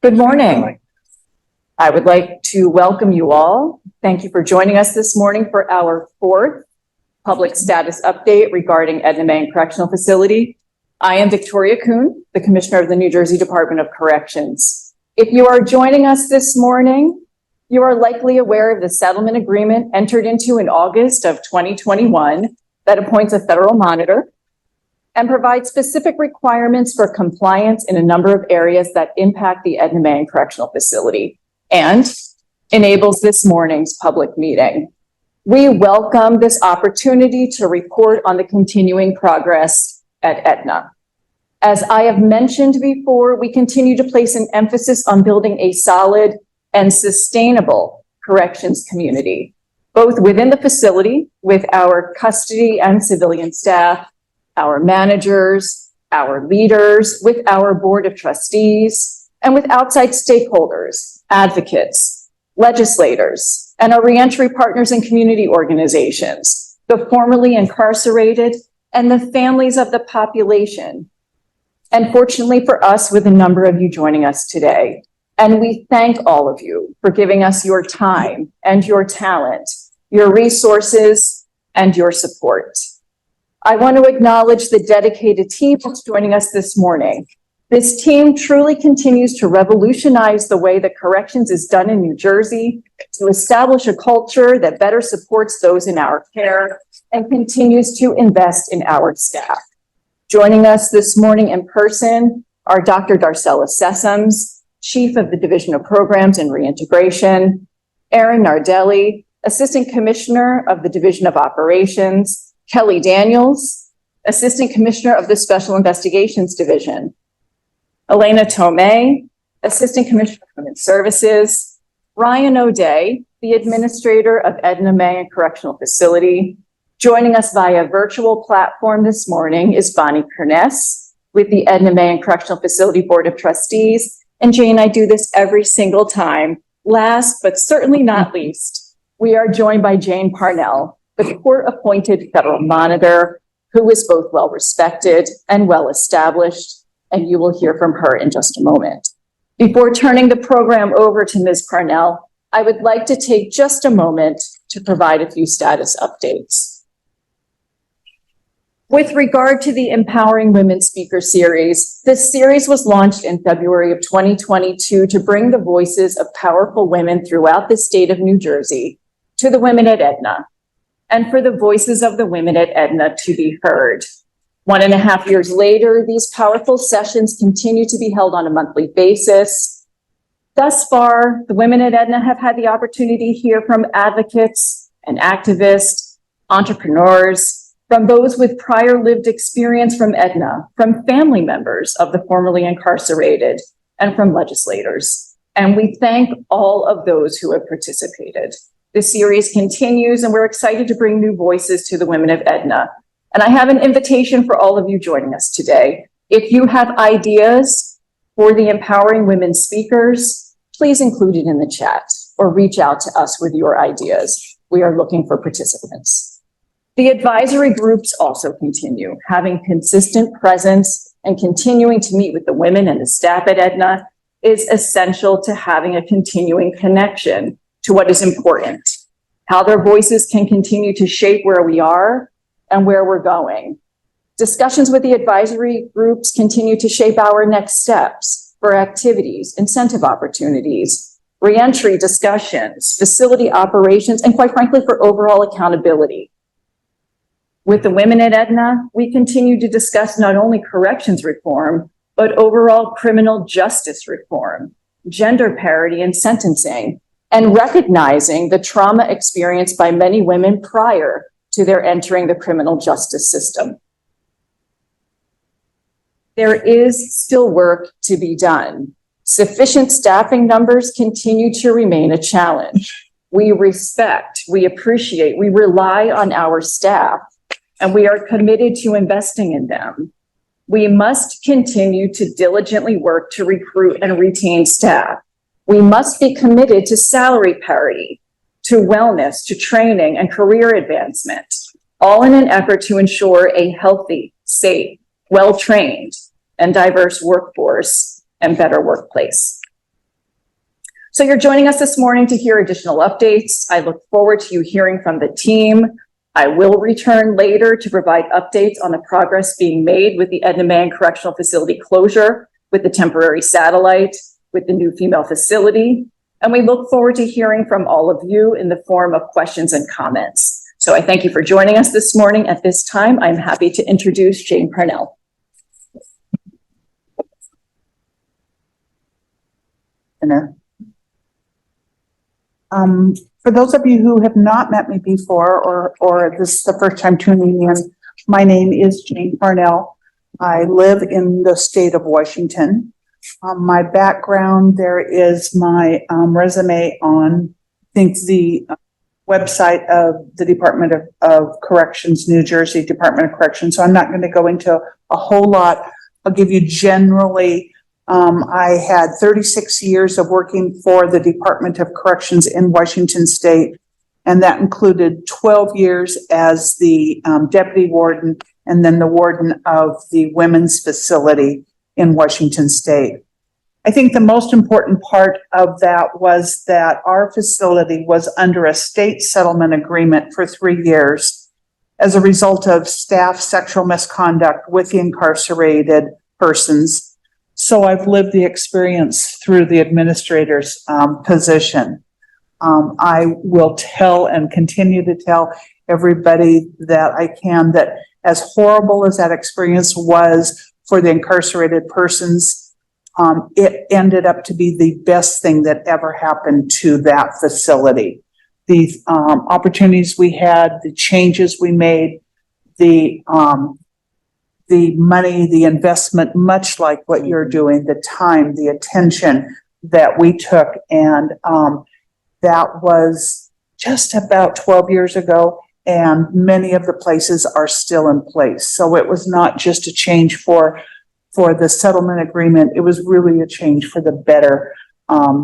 Good morning. I would like to welcome you all. Thank you for joining us this morning for our fourth public status update regarding Edna Mahan Correctional Facility. I am Victoria Kuhn, the Commissioner of the New Jersey Department of Corrections. If you are joining us this morning, you are likely aware of the settlement agreement entered into in August of 2021 that appoints a federal monitor and provides specific requirements for compliance in a number of areas that impact the Edna Mahan Correctional Facility and enables this morning's public meeting. We welcome this opportunity to report on the continuing progress at Edna. As I have mentioned before, we continue to place an emphasis on building a solid and sustainable corrections community, both within the facility with our custody and civilian staff, our managers, our leaders, with our board of trustees, and with outside stakeholders, advocates, legislators, and our reentry partners and community organizations, the formerly incarcerated, and the families of the population. And fortunately for us, with a number of you joining us today. And we thank all of you for giving us your time and your talent, your resources, and your support. I want to acknowledge the dedicated team that's joining us this morning. This team truly continues to revolutionize the way that corrections is done in New Jersey, to establish a culture that better supports those in our care and continues to invest in our staff. Joining us this morning in person are Dr. Darcella Sessoms, Chief of the Division of Programs and Reintegration, Erin Nardelli, Assistant Commissioner of the Division of Operations, Kelly Daniels, Assistant Commissioner of the Special Investigations Division, Elena Tomei, Assistant Commissioner of Human Services, Ryan O'Day, the Administrator of Edna Mahan Correctional Facility. Joining us via virtual platform this morning is Bonnie Kerness with the Edna Mahan Correctional Facility Board of Trustees. And Jane, I do this every single time. Last, but certainly not least, we are joined by Jane Parnell, the court-appointed federal monitor, who is both well-respected and well-established, and you will hear from her in just a moment. Before turning the program over to Ms. Parnell, I would like to take just a moment to provide a few status updates. With regard to the Empowering Women Speaker Series, this series was launched in February of 2022 to bring the voices of powerful women throughout the state of New Jersey to the women at Edna, and for the voices of the women at Edna to be heard. 1.5 years later, these powerful sessions continue to be held on a monthly basis. Thus far, the women at Edna have had the opportunity to hear from advocates and activists, entrepreneurs, from those with prior lived experience from Edna, from family members of the formerly incarcerated, and from legislators. And we thank all of those who have participated. The series continues, and we're excited to bring new voices to the women of Edna. And I have an invitation for all of you joining us today. If you have ideas for the Empowering Women speakers, please include it in the chat or reach out to us with your ideas. We are looking for participants. The advisory groups also continue, having consistent presence and continuing to meet with the women and the staff at Edna is essential to having a continuing connection to what is important, how their voices can continue to shape where we are and where we're going. Discussions with the advisory groups continue to shape our next steps for activities, incentive opportunities, reentry discussions, facility operations, and quite frankly, for overall accountability. With the women at Edna, we continue to discuss not only corrections reform, but overall criminal justice reform, gender parity in sentencing, and recognizing the trauma experienced by many women prior to their entering the criminal justice system. There is still work to be done. Sufficient staffing numbers continue to remain a challenge. We respect, we appreciate, we rely on our staff, and we are committed to investing in them. We must continue to diligently work to recruit and retain staff. We must be committed to salary parity, to wellness, to training and career advancement, all in an effort to ensure a healthy, safe, well-trained, and diverse workforce and better workplace. So you're joining us this morning to hear additional updates. I look forward to you hearing from the team. I will return later to provide updates on the progress being made with the Edna Mahan Correctional Facility closure, with the temporary satellite, with the new female facility. And we look forward to hearing from all of you in the form of questions and comments. So I thank you for joining us this morning. At this time, I'm happy to introduce Jane Parnell. For those of you who have not met me before, or this is the first time tuning in, my name is Jane Parnell. I live in the state of Washington. My background, there is my resume on, I think, the website of the Department of Corrections, New Jersey Department of Corrections. So I'm not going to go into a whole lot. I'll give you generally. I had 36 years of working for the Department of Corrections in Washington State, and that included 12 years as the deputy warden and then the warden of the women's facility in Washington State. I think the most important part of that was that our facility was under a state settlement agreement for 3 years as a result of staff sexual misconduct with the incarcerated persons. So I've lived the experience through the administrator's position. I will tell and continue to tell everybody that I can that as horrible as that experience was for the incarcerated persons, it ended up to be the best thing that ever happened to that facility. The opportunities we had, the changes we made, the money, the investment, much like what you're doing, the time, the attention that we took. And that was just about 12 years ago. And many of the places are still in place. So it was not just a change for the settlement agreement. It was really a change for the better.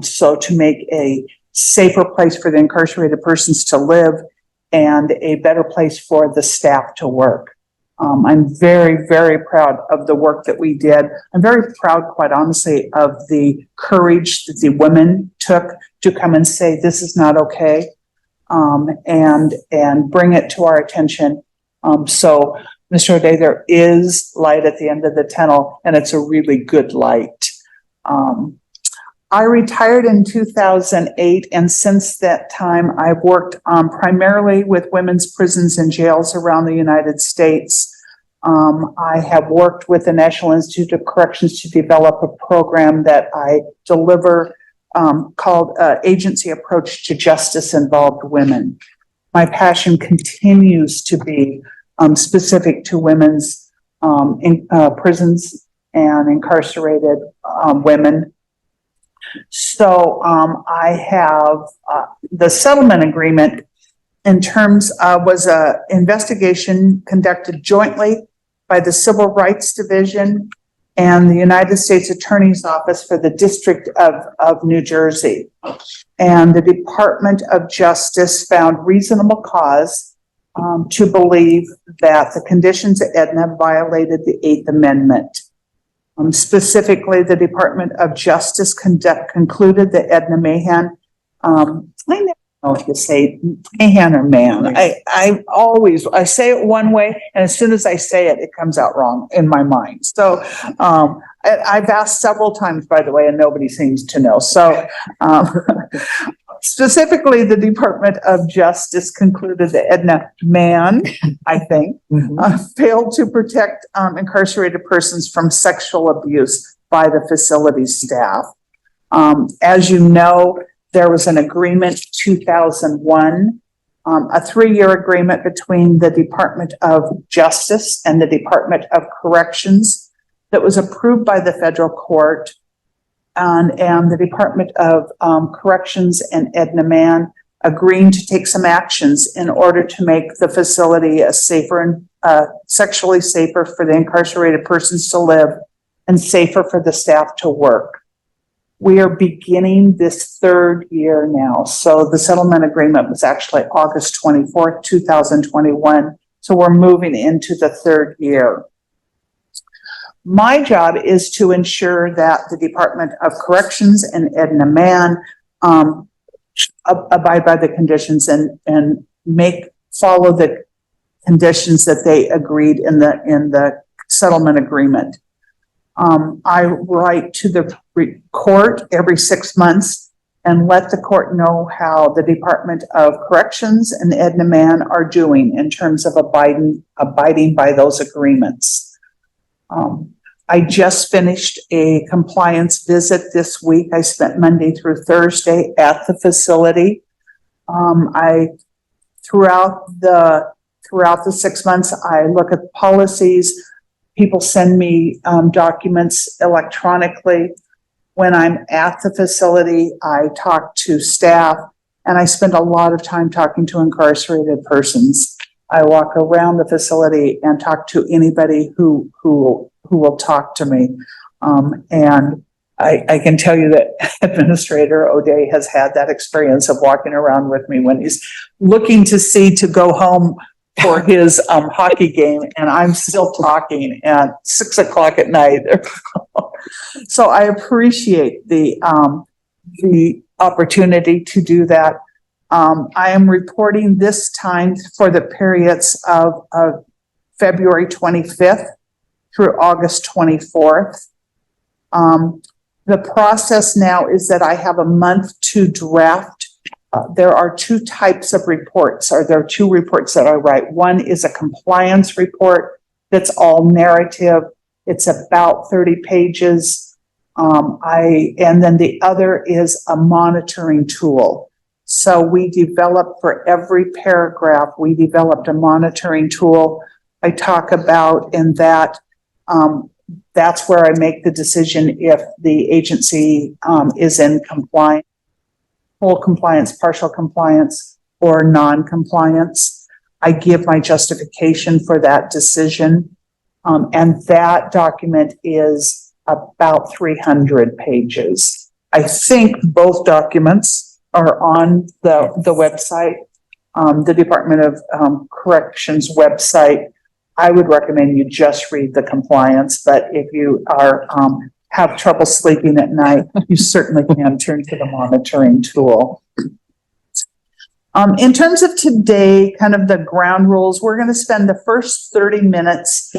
So to make a safer place for the incarcerated persons to live and a better place for the staff to work. I'm very, very proud of the work that we did. I'm very proud, quite honestly, of the courage that the women took to come and say, this is not okay, and bring it to our attention. So, Mr. O'Day, there is light at the end of the tunnel, and it's a really good light. I retired in 2008, and since that time, I've worked primarily with women's prisons and jails around the United States. I have worked with the National Institute of Corrections to develop a program that I deliver called Agency Approach to Justice Involved Women. My passion continues to be specific to women's prisons and incarcerated women. So I have the settlement agreement in terms of was a investigation conducted jointly by the Civil Rights Division and the United States Attorney's Office for the District of New Jersey. And the Department of Justice found reasonable cause to believe that the conditions at Edna violated the 8th Amendment. Specifically, the Department of Justice concluded that Edna Mahan, I never know if you say Mahan or Man. I say it one way, and as soon as I say it, it comes out wrong in my mind. So I've asked several times, by the way, and nobody seems to know. So specifically, the Department of Justice concluded that Edna Mahan, I think, failed to protect incarcerated persons from sexual abuse by the facility staff. As you know, there was an agreement 2001, a 3-year agreement between the Department of Justice and the Department of Corrections that was approved by the federal court. And the Department of Corrections and Edna Mahan agreeing to take some actions in order to make the facility a safer and sexually safer for the incarcerated persons to live and safer for the staff to work. We are beginning this 3rd year now. So the settlement agreement was actually August 24th, 2021. So we're moving into the 3rd year. My job is to ensure that the Department of Corrections and Edna Mahan abide by the conditions and follow the conditions that they agreed in the settlement agreement. I write to the court every 6 months and let the court know how the Department of Corrections and Edna Mahan are doing in terms of abiding by those agreements. I just finished a compliance visit this week. I spent Monday through Thursday at the facility. Throughout the 6 months, I look at policies. People send me documents electronically. When I'm at the facility, I talk to staff, and I spend a lot of time talking to incarcerated persons. I walk around the facility and talk to anybody who will talk to me. And I can tell you that Administrator O'Day has had that experience of walking around with me when he's looking to go home for his hockey game, and I'm still talking at 6 o'clock at night. So I appreciate the opportunity to do that. I am reporting this time for the periods of February 25th through August 24th. The process now is that I have a month to draft. There are two types of reports, or there are two reports that I write. One is a compliance report that's all narrative. It's about 30 pages. And then the other is a monitoring tool. So we developed for every paragraph, we developed a monitoring tool. I talk about in that, that's where I make the decision if the agency is in compliance, full compliance, partial compliance, or non-compliance. I give my justification for that decision. And that document is about 300 pages. I think both documents are on the website, the Department of Corrections website. I would recommend you just read the compliance, but if you are have trouble sleeping at night, you certainly can turn to the monitoring tool. In terms of today, kind of the ground rules, we're going to spend the first 30 minutes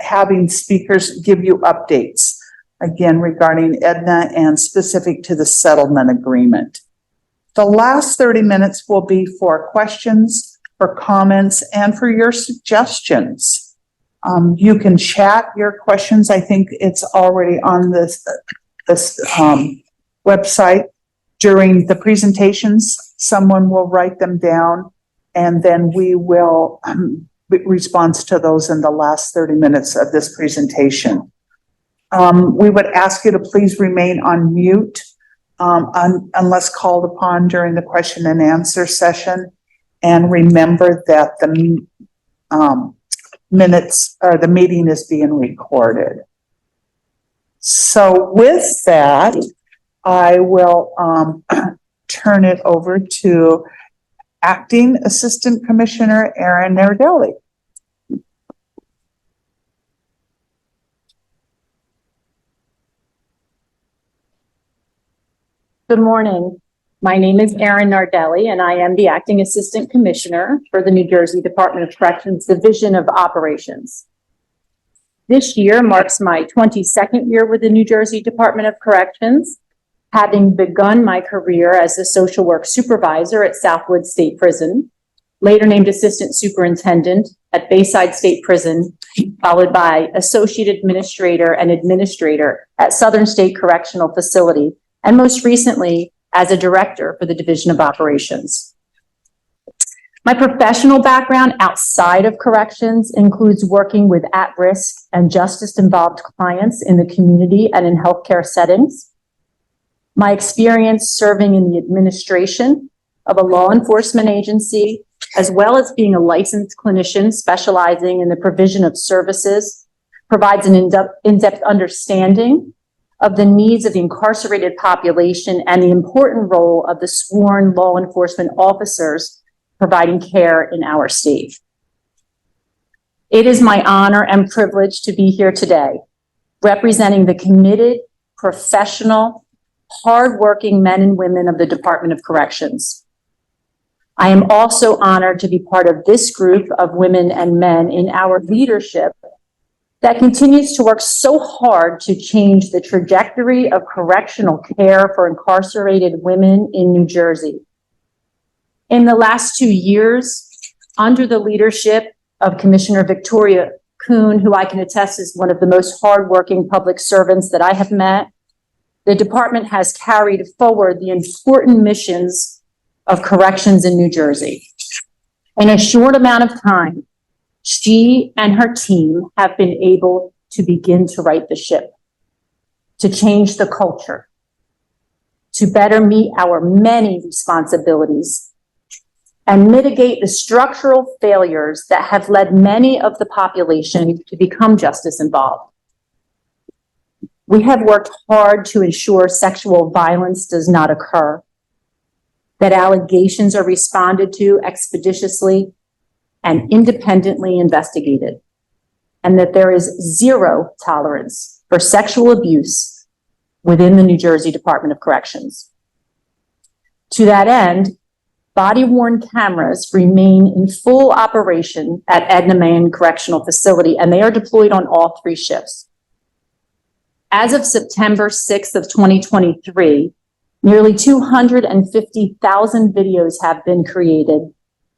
having speakers give you updates, again, regarding Edna and specific to the settlement agreement. The last 30 minutes will be for questions, for comments, and for your suggestions. You can chat your questions. I think it's already on this website. During the presentations, someone will write them down, and then we will respond to those in the last 30 minutes of this presentation. We would ask you to please remain on mute unless called upon during the question and answer session. And remember that the minutes or the meeting is being recorded. So with that, I will turn it over to Acting Assistant Commissioner Erin Nardelli. Good morning. My name is Erin Nardelli, and I am the Acting Assistant Commissioner for the New Jersey Department of Corrections Division of Operations. This year marks my 22nd year with the New Jersey Department of Corrections, having begun my career as a social work supervisor at Southwood State Prison, later named Assistant Superintendent at Bayside State Prison, followed by Associate Administrator and Administrator at Southern State Correctional Facility, and most recently as a Director for the Division of Operations. My professional background outside of corrections includes working with at-risk and justice-involved clients in the community and in healthcare settings. My experience serving in the administration of a law enforcement agency, as well as being a licensed clinician specializing in the provision of services, provides an in-depth understanding of the needs of the incarcerated population and the important role of the sworn law enforcement officers providing care in our state. It is my honor and privilege to be here today, representing the committed, professional, hardworking men and women of the Department of Corrections. I am also honored to be part of this group of women and men in our leadership that continues to work so hard to change the trajectory of correctional care for incarcerated women in New Jersey. In the last 2 years, under the leadership of Commissioner Victoria Kuhn, who I can attest is one of the most hardworking public servants that I have met, the department has carried forward the important missions of corrections in New Jersey. In a short amount of time, she and her team have been able to begin to right the ship, to change the culture, to better meet our many responsibilities, and mitigate the structural failures that have led many of the population to become justice involved. We have worked hard to ensure sexual violence does not occur, that allegations are responded to expeditiously and independently investigated, and that there is zero tolerance for sexual abuse within the New Jersey Department of Corrections. To that end, body-worn cameras remain in full operation at Edna Mahan Correctional Facility, and they are deployed on all 3 shifts. As of September 6th of 2023, nearly 250,000 videos have been created,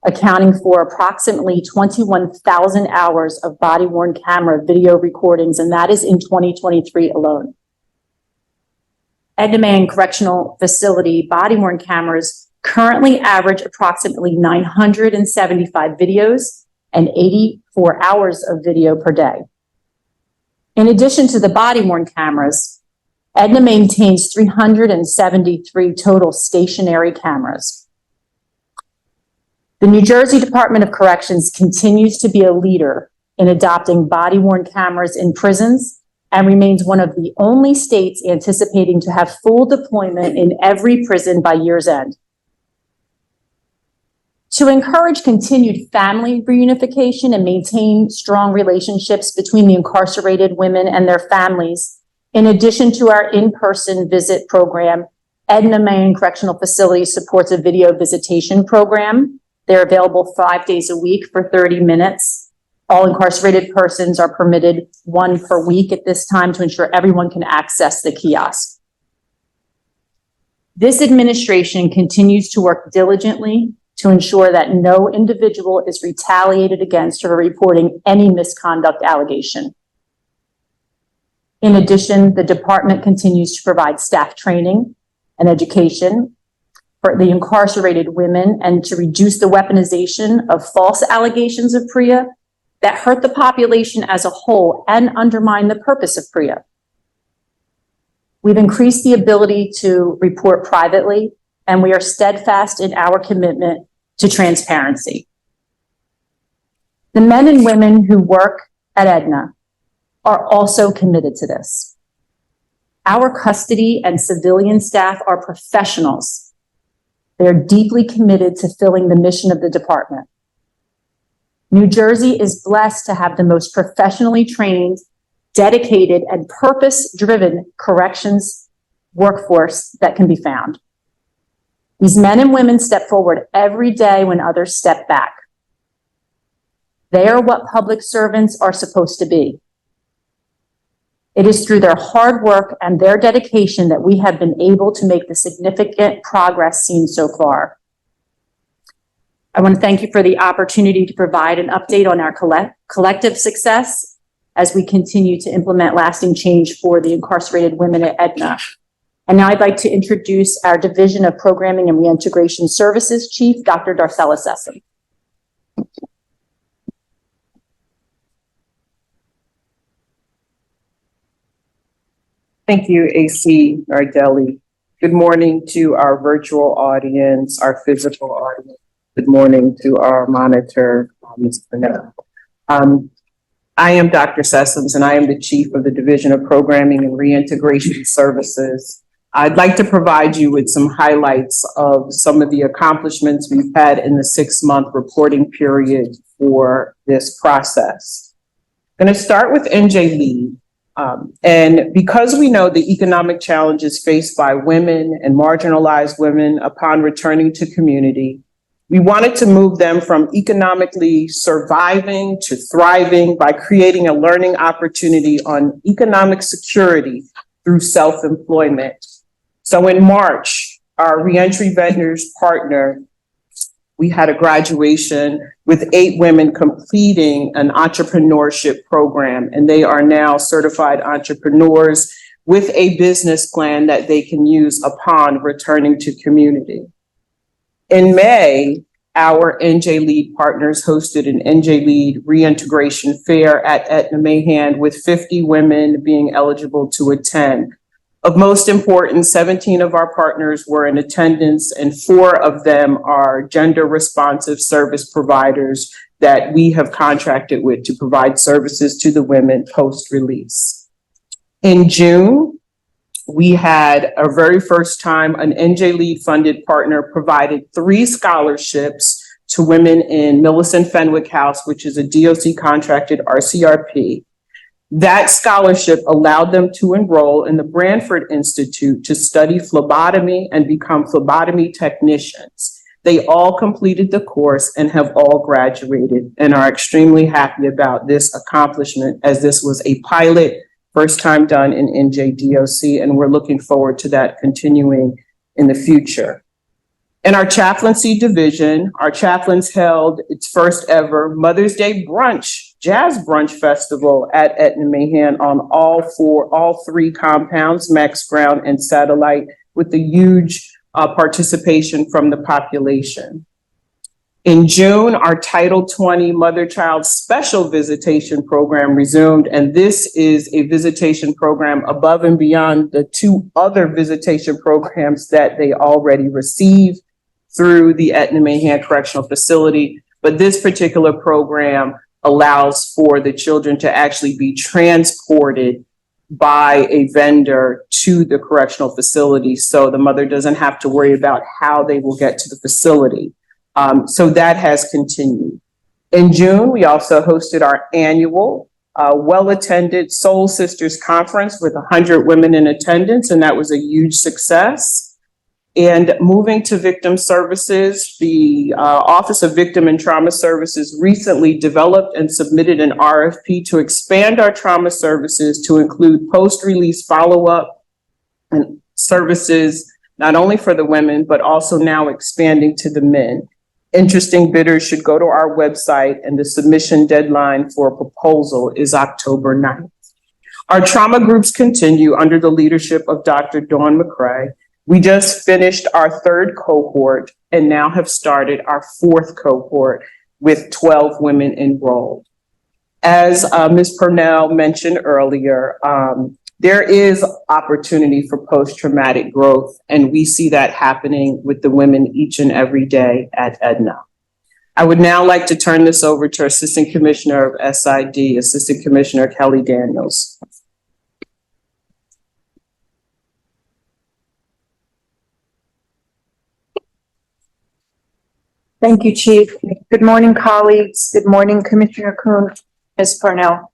accounting for approximately 21,000 hours of body-worn camera video recordings, and that is in 2023 alone. Edna Mahan Correctional Facility body-worn cameras currently average approximately 975 videos and 84 hours of video per day. In addition to the body-worn cameras, Edna maintains 373 total stationary cameras. The New Jersey Department of Corrections continues to be a leader in adopting body-worn cameras in prisons and remains one of the only states anticipating to have full deployment in every prison by year's end. To encourage continued family reunification and maintain strong relationships between the incarcerated women and their families, in addition to our in-person visit program, Edna Mahan Correctional Facility supports a video visitation program. They're available 5 days a week for 30 minutes. All incarcerated persons are permitted 1 per week at this time to ensure everyone can access the kiosk. This administration continues to work diligently to ensure that no individual is retaliated against for reporting any misconduct allegation. In addition, the department continues to provide staff training and education for the incarcerated women and to reduce the weaponization of false allegations of PREA that hurt the population as a whole and undermine the purpose of PREA. We've increased the ability to report privately, and we are steadfast in our commitment to transparency. The men and women who work at Edna are also committed to this. Our custody and civilian staff are professionals. They're deeply committed to filling the mission of the department. New Jersey is blessed to have the most professionally trained, dedicated, and purpose-driven corrections workforce that can be found. These men and women step forward every day when others step back. They are what public servants are supposed to be. It is through their hard work and their dedication that we have been able to make the significant progress seen so far. I want to thank you for the opportunity to provide an update on our collective success as we continue to implement lasting change for the incarcerated women at Edna. And now I'd like to introduce our Division of Programming and Reintegration Services Chief, Dr. Darcella Sessom. Thank you, AC Nardelli. Good morning to our virtual audience, our physical audience. Good morning to our monitor, Ms. Burnett. I am Dr. Sessoms, and I am the Chief of the Division of Programming and Reintegration Services. I'd like to provide you with some highlights of some of the accomplishments we've had in the 6-month reporting period for this process. I'm going to start with NJ Lead. And because we know the economic challenges faced by women and marginalized women upon returning to community, we wanted to move them from economically surviving to thriving by creating a learning opportunity on economic security through self-employment. So in March, our reentry vendors partner, we had a graduation with 8 women completing an entrepreneurship program, and they are now certified entrepreneurs with a business plan that they can use upon returning to community. In May, our NJ Lead partners hosted an NJ Lead reintegration fair at Edna Mahan with 50 women being eligible to attend. Of most important, 17 of our partners were in attendance and 4 of them are gender responsive service providers that we have contracted with to provide services to the women post-release. In June, we had our very first time an NJ Lead funded partner provided 3 scholarships to women in Millicent Fenwick House, which is a DOC contracted RCRP. That scholarship allowed them to enroll in the Branford Institute to study phlebotomy and become phlebotomy technicians. They all completed the course and have all graduated and are extremely happy about this accomplishment, as this was a pilot, first time done in NJDOC, and we're looking forward to that continuing in the future. In our chaplaincy division, our chaplains held its first ever Mother's Day brunch, jazz brunch festival at Edna Mahan on all 3 compounds, Max Brown and Satellite, with a huge participation from the population. In June, our Title 20 Mother-Child Special Visitation Program resumed, and this is a visitation program above and beyond the 2 other visitation programs that they already receive through the Edna Mahan Correctional Facility. But this particular program allows for the children to actually be transported by a vendor to the correctional facility, so the mother doesn't have to worry about how they will get to the facility. So that has continued. In June, we also hosted our annual well-attended Soul Sisters Conference with 100 women in attendance, and that was a huge success. And moving to victim services, the Office of Victim and Trauma Services recently developed and submitted an RFP to expand our trauma services to include post-release follow-up and services, not only for the women, but also now expanding to the men. Interesting bidders should go to our website, and the submission deadline for a proposal is October 9th. Our trauma groups continue under the leadership of Dr. Dawn McCrae. We just finished our 3rd cohort and now have started our 4th cohort with 12 women enrolled. As Ms. Purnell mentioned earlier, there is opportunity for post-traumatic growth, and we see that happening with the women each and every day at Edna. I would now like to turn this over to Assistant Commissioner of SID, Assistant Commissioner Kelly Daniels. Thank you, Chief. Good morning, colleagues. Good morning, Commissioner Kuhn, Ms. Purnell.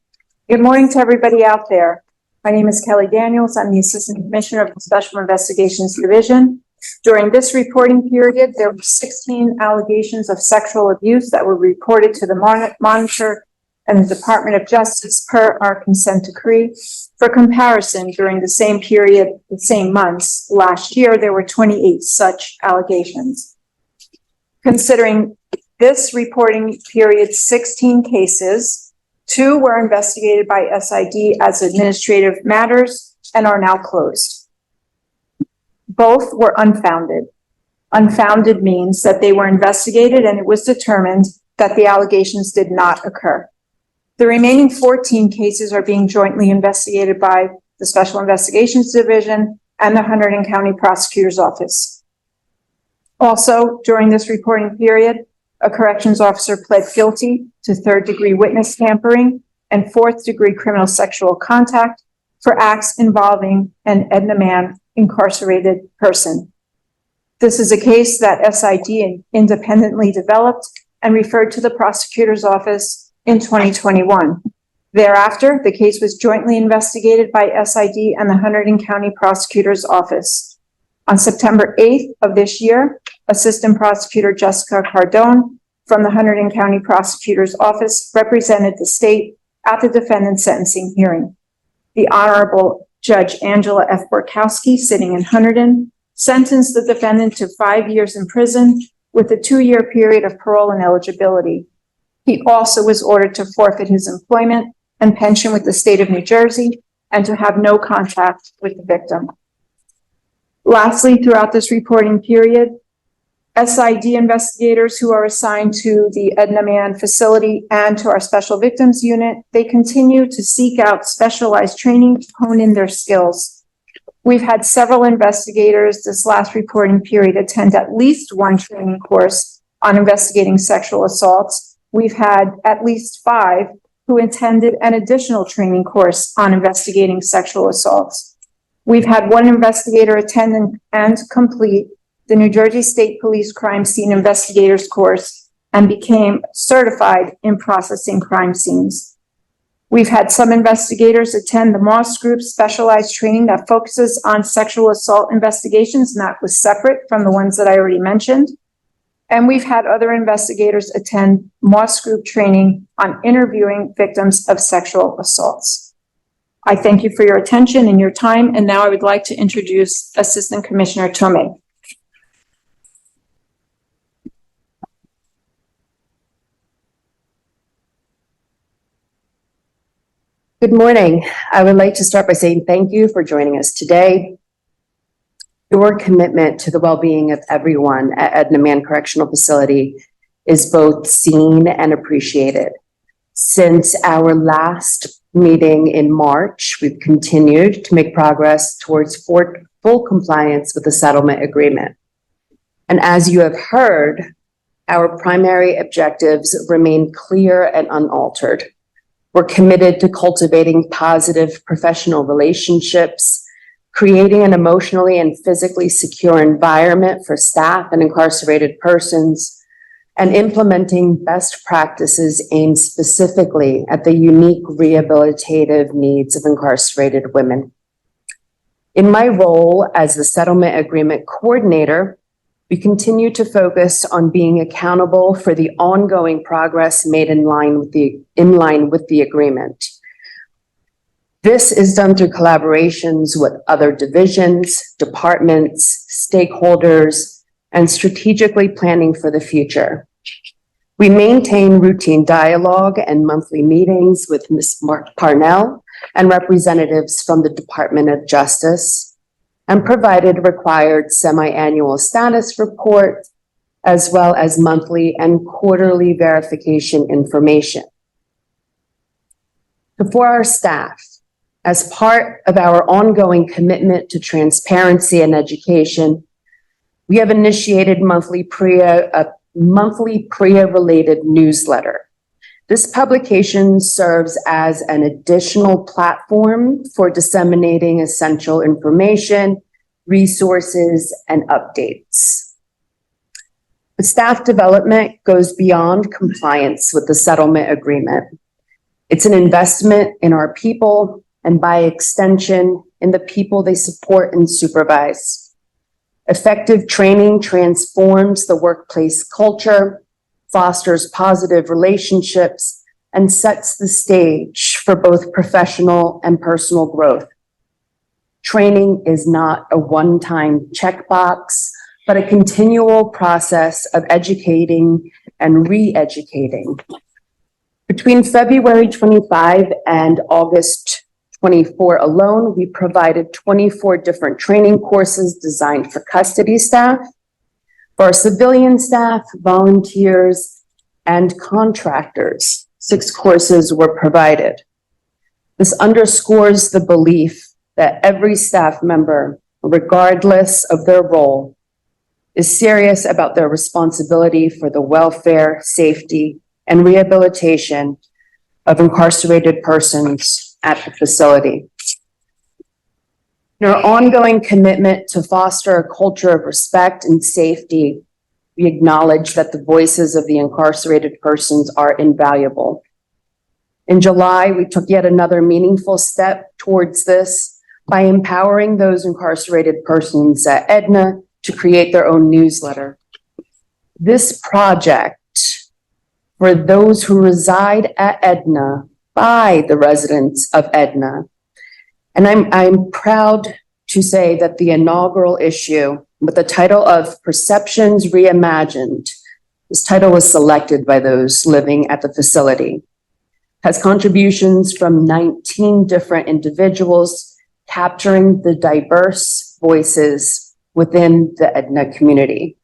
Good morning to everybody out there. My name is Kelly Daniels. I'm the Assistant Commissioner of the Special Investigations Division. During this reporting period, there were 16 allegations of sexual abuse that were reported to the monitor and the Department of Justice per our consent decree. For comparison, during the same period, the same months last year, there were 28 such allegations. Considering this reporting period, 16 cases, 2 were investigated by SID as administrative matters and are now closed. Both were unfounded. Unfounded means that they were investigated and it was determined that the allegations did not occur. The remaining 14 cases are being jointly investigated by the Special Investigations Division and the Hunterdon County Prosecutor's Office. Also, during this reporting period, a corrections officer pled guilty to 3rd-degree witness tampering and 4th-degree criminal sexual contact for acts involving an Edna Mahan incarcerated person. This is a case that SID independently developed and referred to the prosecutor's office in 2021. Thereafter, the case was jointly investigated by SID and the Hunterdon County Prosecutor's Office. On September 8th of this year, Assistant Prosecutor Jessica Cardone from the Hunterdon County Prosecutor's Office represented the state at the defendant's sentencing hearing. The Honorable Judge Angela F. Borkowski, sitting in Hunterdon, sentenced the defendant to 5 years in prison with a 2-year period of parole and eligibility. He also was ordered to forfeit his employment and pension with the state of New Jersey and to have no contact with the victim. Lastly, throughout this reporting period, SID investigators who are assigned to the Edna Mahan facility and to our Special Victims Unit, they continue to seek out specialized training to hone in their skills. We've had several investigators this last reporting period attend at least one training course on investigating sexual assaults. We've had at least 5 who attended an additional training course on investigating sexual assaults. We've had 1 investigator attend and complete the New Jersey State Police Crime Scene Investigators course and became certified in processing crime scenes. We've had some investigators attend the Moss Group's specialized training that focuses on sexual assault investigations, and that was separate from the ones that I already mentioned. And we've had other investigators attend Moss Group training on interviewing victims of sexual assaults. I thank you for your attention and your time, and now I would like to introduce Assistant Commissioner Tomei. Good morning. I would like to start by saying thank you for joining us today. Your commitment to the well-being of everyone at Edna Mahan Correctional Facility is both seen and appreciated. Since our last meeting in March, we've continued to make progress towards full compliance with the settlement agreement. And as you have heard, our primary objectives remain clear and unaltered. We're committed to cultivating positive professional relationships, creating an emotionally and physically secure environment for staff and incarcerated persons, and implementing best practices aimed specifically at the unique rehabilitative needs of incarcerated women. In my role as the Settlement Agreement Coordinator, we continue to focus on being accountable for the ongoing progress made in line with the agreement. This is done through collaborations with other divisions, departments, stakeholders, and strategically planning for the future. We maintain routine dialogue and monthly meetings with Ms. Parnell and representatives from the Department of Justice, and provided required semi-annual status reports, as well as monthly and quarterly verification information. For our staff, as part of our ongoing commitment to transparency and education, we have initiated a monthly PREA-related newsletter. This publication serves as an additional platform for disseminating essential information, resources, and updates. But staff development goes beyond compliance with the settlement agreement. It's an investment in our people and, by extension, in the people they support and supervise. Effective training transforms the workplace culture, fosters positive relationships, and sets the stage for both professional and personal growth. Training is not a one-time checkbox, but a continual process of educating and re-educating. Between February 25 and August 24 alone, we provided 24 different training courses designed for custody staff. For our civilian staff, volunteers, and contractors, 6 courses were provided. This underscores the belief that every staff member, regardless of their role, is serious about their responsibility for the welfare, safety, and rehabilitation of incarcerated persons at the facility. In our ongoing commitment to foster a culture of respect and safety, we acknowledge that the voices of the incarcerated persons are invaluable. In July, we took yet another meaningful step towards this by empowering those incarcerated persons at Edna to create their own newsletter. This project, for those who reside at Edna, by the residents of Edna. And I'm proud to say that the inaugural issue with the title of Perceptions Reimagined, this title was selected by those living at the facility, has contributions from 19 different individuals capturing the diverse voices within the Edna community.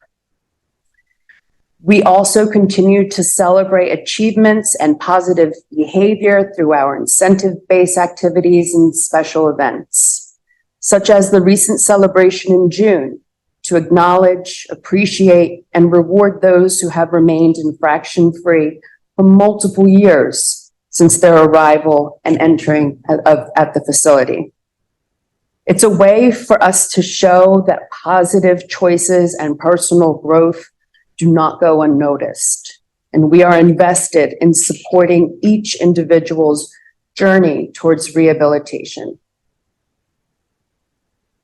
We also continue to celebrate achievements and positive behavior through our incentive-based activities and special events, such as the recent celebration in June to acknowledge, appreciate, and reward those who have remained infraction-free for multiple years since their arrival and entering at the facility. It's a way for us to show that positive choices and personal growth do not go unnoticed. And we are invested in supporting each individual's journey towards rehabilitation.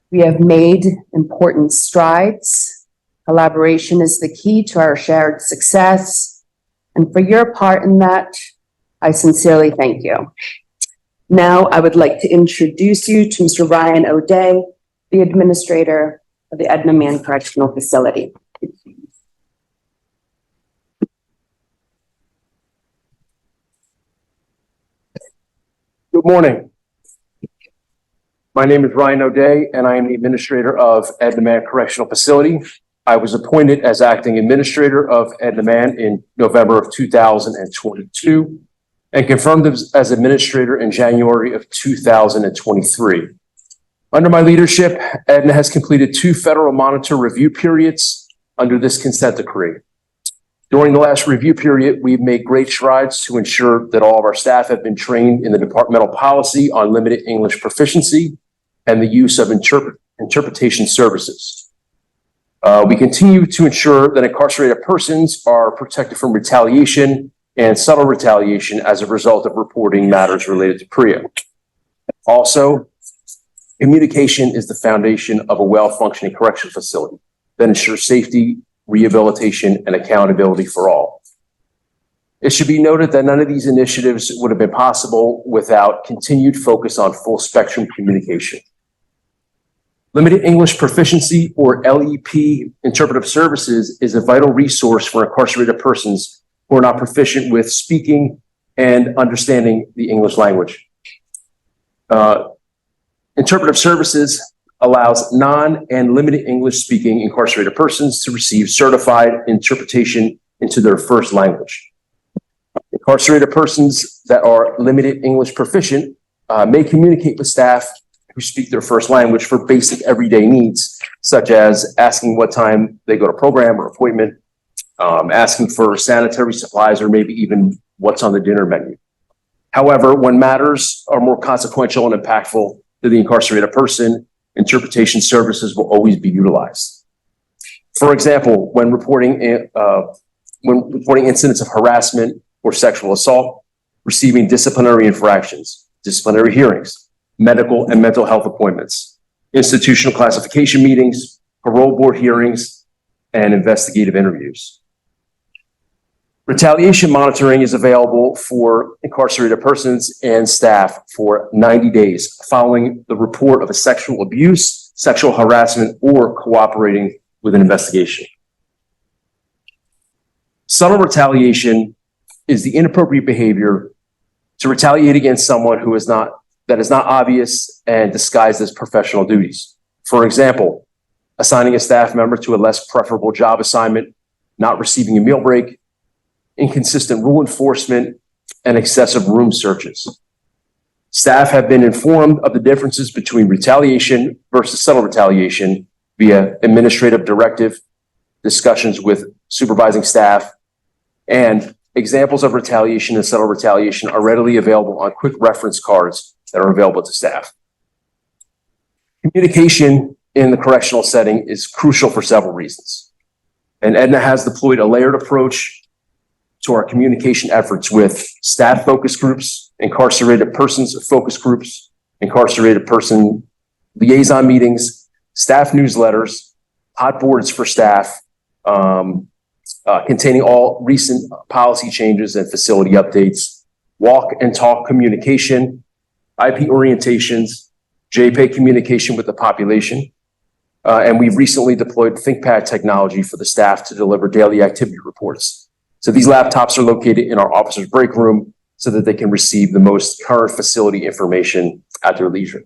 We have made important strides. Collaboration is the key to our shared success. And for your part in that, I sincerely thank you. Now, I would like to introduce you to Mr. Ryan O'Day, the administrator of the Edna Mahan Correctional Facility. Good morning. My name is Ryan O'Day, and I am the administrator of Edna Mahan Correctional Facility. I was appointed as acting administrator of Edna Mahan in November of 2022 and confirmed as administrator in January of 2023. Under my leadership, Edna has completed 2 federal monitor review periods under this consent decree. During the last review period, we've made great strides to ensure that all of our staff have been trained in the departmental policy on limited English proficiency and the use of interpretation services. We continue to ensure that incarcerated persons are protected from retaliation and subtle retaliation as a result of reporting matters related to PREA. Also, communication is the foundation of a well-functioning correctional facility that ensures safety, rehabilitation, and accountability for all. It should be noted that none of these initiatives would have been possible without continued focus on full spectrum communication. Limited English Proficiency, or LEP, interpretive services is a vital resource for incarcerated persons who are not proficient with speaking and understanding the English language. Interpretive services allows non- and limited English-speaking incarcerated persons to receive certified interpretation into their first language. Incarcerated persons that are limited English proficient may communicate with staff who speak their first language for basic everyday needs, such as asking what time they go to program or appointment, asking for sanitary supplies, or maybe even what's on the dinner menu. However, when matters are more consequential and impactful to the incarcerated person, interpretation services will always be utilized. For example, when reporting incidents of harassment or sexual assault, receiving disciplinary infractions, disciplinary hearings, medical and mental health appointments, institutional classification meetings, parole board hearings, and investigative interviews. Retaliation monitoring is available for incarcerated persons and staff for 90 days following the report of a sexual abuse, sexual harassment, or cooperating with an investigation. Subtle retaliation is the inappropriate behavior to retaliate against someone that is not obvious and disguised as professional duties. For example, assigning a staff member to a less preferable job assignment, not receiving a meal break, inconsistent rule enforcement, and excessive room searches. Staff have been informed of the differences between retaliation versus subtle retaliation via administrative directive, discussions with supervising staff, and examples of retaliation and subtle retaliation are readily available on quick reference cards that are available to staff. Communication in the correctional setting is crucial for several reasons. And Edna has deployed a layered approach to our communication efforts with staff focus groups, incarcerated persons focus groups, incarcerated person liaison meetings, staff newsletters, hot boards for staff, containing all recent policy changes and facility updates, walk and talk communication, IP orientations, JPEG communication with the population. And we've recently deployed ThinkPad technology for the staff to deliver daily activity reports. So these laptops are located in our officers' break room so that they can receive the most current facility information at their leisure.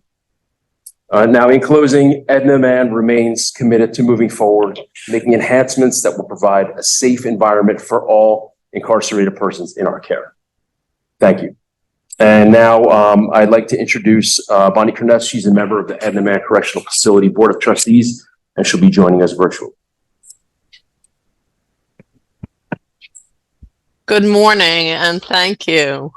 Now, in closing, Edna Mahan remains committed to moving forward, making enhancements that will provide a safe environment for all incarcerated persons in our care. Thank you. And now I'd like to introduce Bonnie Kerness. She's a member of the Edna Mahan Correctional Facility Board of Trustees, and she'll be joining us virtually. Good morning and thank you.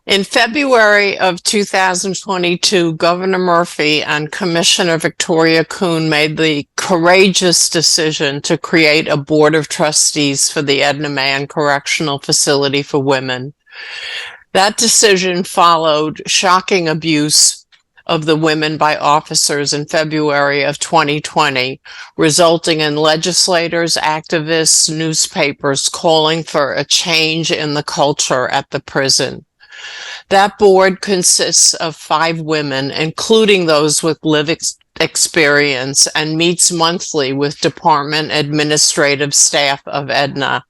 In February of 2022, Governor Murphy and Commissioner Victoria Kuhn made the courageous decision to create a board of trustees for the Edna Mahan Correctional Facility for Women. That decision followed shocking abuse of the women by officers in February of 2020, resulting in legislators, activists, newspapers calling for a change in the culture at the prison. That board consists of 5 women, including those with lived experience, and meets monthly with department administrative staff of Edna.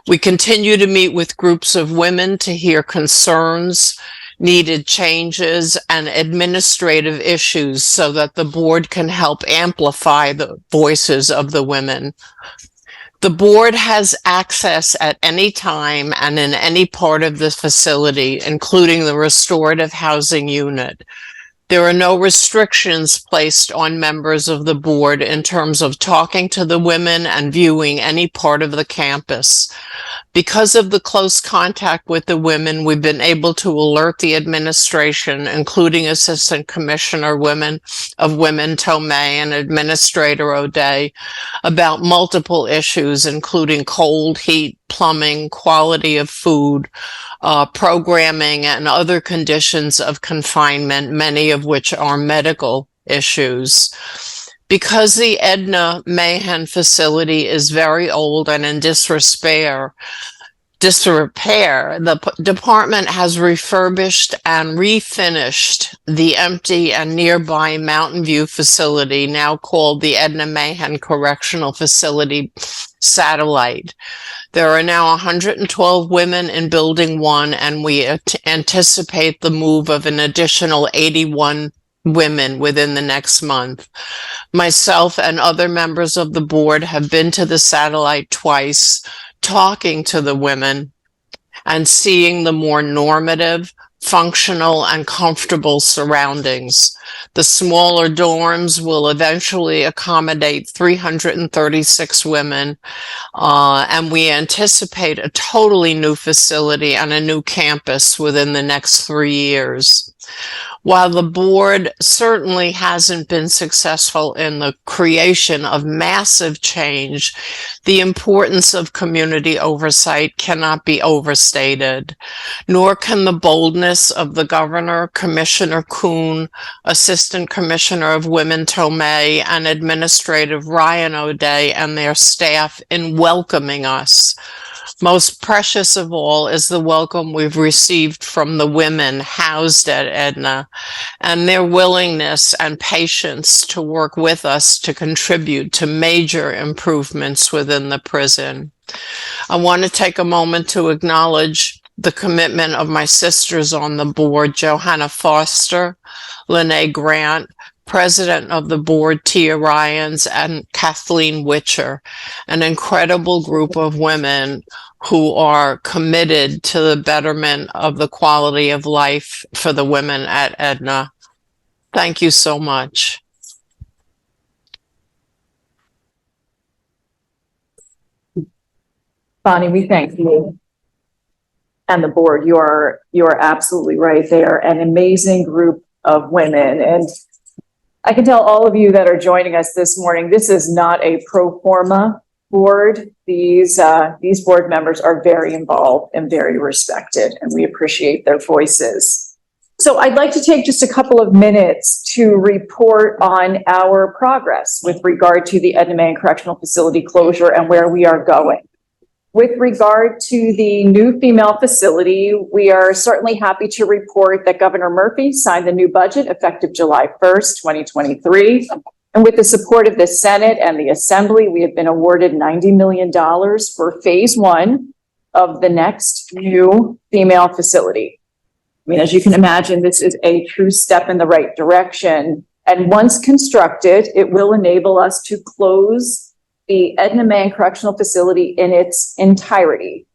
We continue to meet with groups of women to hear concerns, needed changes, and administrative issues so that the board can help amplify the voices of the women. The board has access at any time and in any part of the facility, including the restorative housing unit. There are no restrictions placed on members of the board in terms of talking to the women and viewing any part of the campus. Because of the close contact with the women, we've been able to alert the administration, including Assistant Commissioner of Women Tomei and Administrator O'Day, about multiple issues, including cold, heat, plumbing, quality of food, programming, and other conditions of confinement, many of which are medical issues. Because the Edna Mahan facility is very old and in disrepair, the department has refurbished and refinished the empty and nearby Mountain View facility, now called the Edna Mahan Correctional Facility Satellite. There are now 112 women in Building 1, and we anticipate the move of an additional 81 women within the next month. Myself and other members of the board have been to the satellite twice, talking to the women and seeing the more normative, functional, and comfortable surroundings. The smaller dorms will eventually accommodate 336 women, and we anticipate a totally new facility and a new campus within the next 3 years. While the board certainly hasn't been successful in the creation of massive change, the importance of community oversight cannot be overstated, nor can the boldness of the Governor, Commissioner Kuhn, Assistant Commissioner of Women Tomei, and Administrative Ryan O'Day and their staff in welcoming us. Most precious of all is the welcome we've received from the women housed at Edna and their willingness and patience to work with us to contribute to major improvements within the prison. I want to take a moment to acknowledge the commitment of my sisters on the board, Johanna Foster, Lene Grant, President of the board, Tia Ryans, and Kathleen Witcher, an incredible group of women who are committed to the betterment of the quality of life for the women at Edna. Thank you so much. Bonnie, we thank you and the board. You are absolutely right. They are an amazing group of women. And I can tell all of you that are joining us this morning, this is not a pro forma board, these board members are very involved and very respected, and we appreciate their voices. So I'd like to take just a couple of minutes to report on our progress with regard to the Edna Mahan Correctional Facility closure and where we are going. With regard to the new female facility, we are certainly happy to report that Governor Murphy signed the new budget effective July 1st, 2023. And with the support of the Senate and the Assembly, we have been awarded $90 million for phase 1 of the next new female facility. I mean, as you can imagine, this is a true step in the right direction. And once constructed, it will enable us to close the Edna Mahan Correctional Facility in its entirety.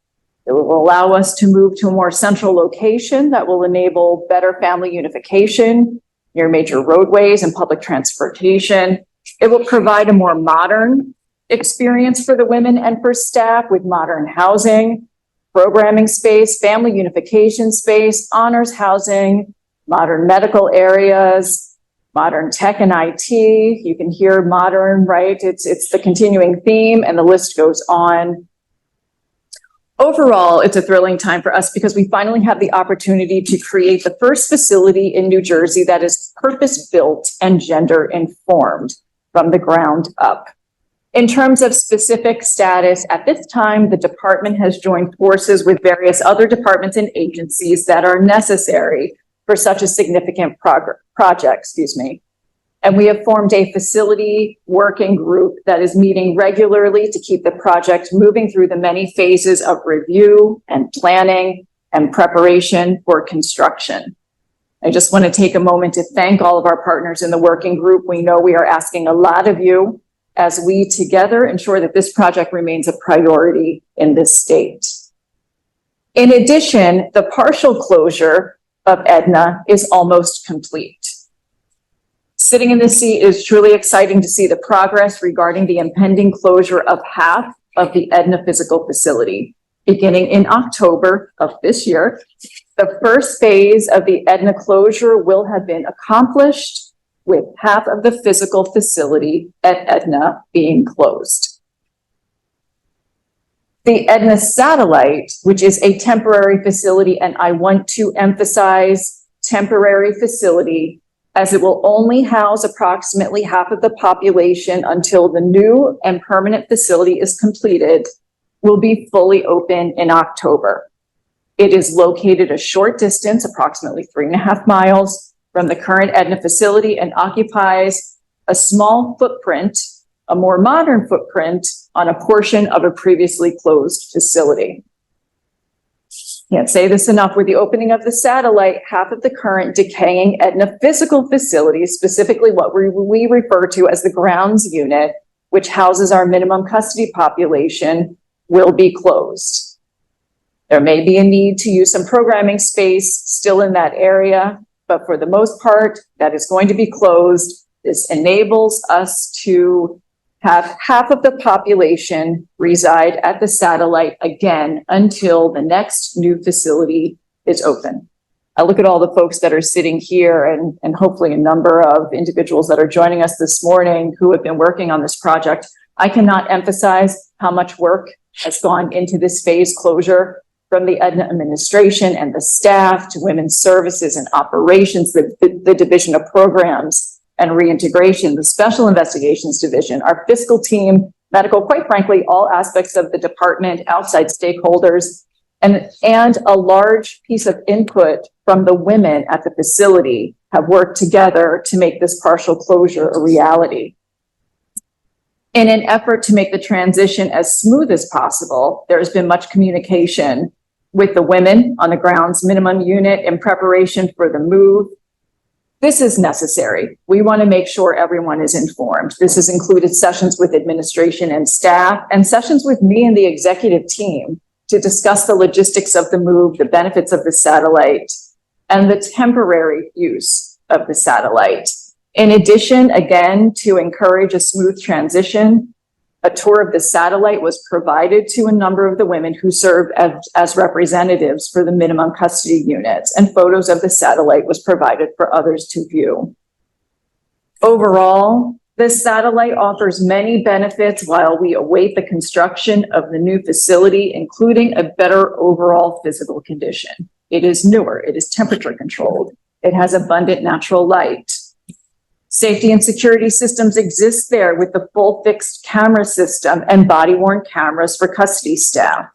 It will allow us to move to a more central location that will enable better family unification near major roadways and public transportation. It will provide a more modern experience for the women and for staff with modern housing, programming space, family unification space, honors housing, modern medical areas, modern tech and IT. You can hear modern, right? It's the continuing theme, and the list goes on. Overall, it's a thrilling time for us because we finally have the opportunity to create the first facility in New Jersey that is purpose-built and gender-informed from the ground up. In terms of specific status, at this time, the department has joined forces with various other departments and agencies that are necessary for such a significant project, And we have formed a facility working group that is meeting regularly to keep the project moving through the many phases of review and planning and preparation for construction. I just want to take a moment to thank all of our partners in the working group. We know we are asking a lot of you as we together ensure that this project remains a priority in this state. In addition, the partial closure of Edna is almost complete. Sitting in this seat is truly exciting to see the progress regarding the impending closure of half of the Edna physical facility. Beginning in October of this year, the first phase of the Edna closure will have been accomplished with half of the physical facility at Edna being closed. The Edna satellite, which is a temporary facility, and I want to emphasize temporary facility, as it will only house approximately half of the population until the new and permanent facility is completed, will be fully open in October. It is located a short distance, approximately 3.5 miles from the current Edna facility, and occupies a small footprint, a more modern footprint, on a portion of a previously closed facility. Can't say this enough. With the opening of the satellite, half of the current decaying Edna physical facilities, specifically what we refer to as the grounds unit, which houses our minimum custody population, will be closed. There may be a need to use some programming space still in that area, but for the most part, that is going to be closed. This enables us to have half of the population reside at the satellite again until the next new facility is open. I look at all the folks that are sitting here and hopefully a number of individuals that are joining us this morning who have been working on this project. I cannot emphasize how much work has gone into this phase closure, from the Edna administration and the staff to women's services and operations, the division of programs and reintegration, the special investigations division, our fiscal team, medical, quite frankly, all aspects of the department, outside stakeholders, and a large piece of input from the women at the facility have worked together to make this partial closure a reality. In an effort to make the transition as smooth as possible, there has been much communication with the women on the grounds minimum unit in preparation for the move. This is necessary. We want to make sure everyone is informed. This has included sessions with administration and staff, and sessions with me and the executive team to discuss the logistics of the move, the benefits of the satellite, and the temporary use of the satellite. In addition, again, to encourage a smooth transition, a tour of the satellite was provided to a number of the women who served as representatives for the minimum custody units, and photos of the satellite was provided for others to view. Overall, This satellite offers many benefits while we await the construction of the new facility, including a better overall physical condition. It is newer, it is temperature controlled, it has abundant natural light. Safety and security systems exist there with the full fixed camera system and body-worn cameras for custody staff.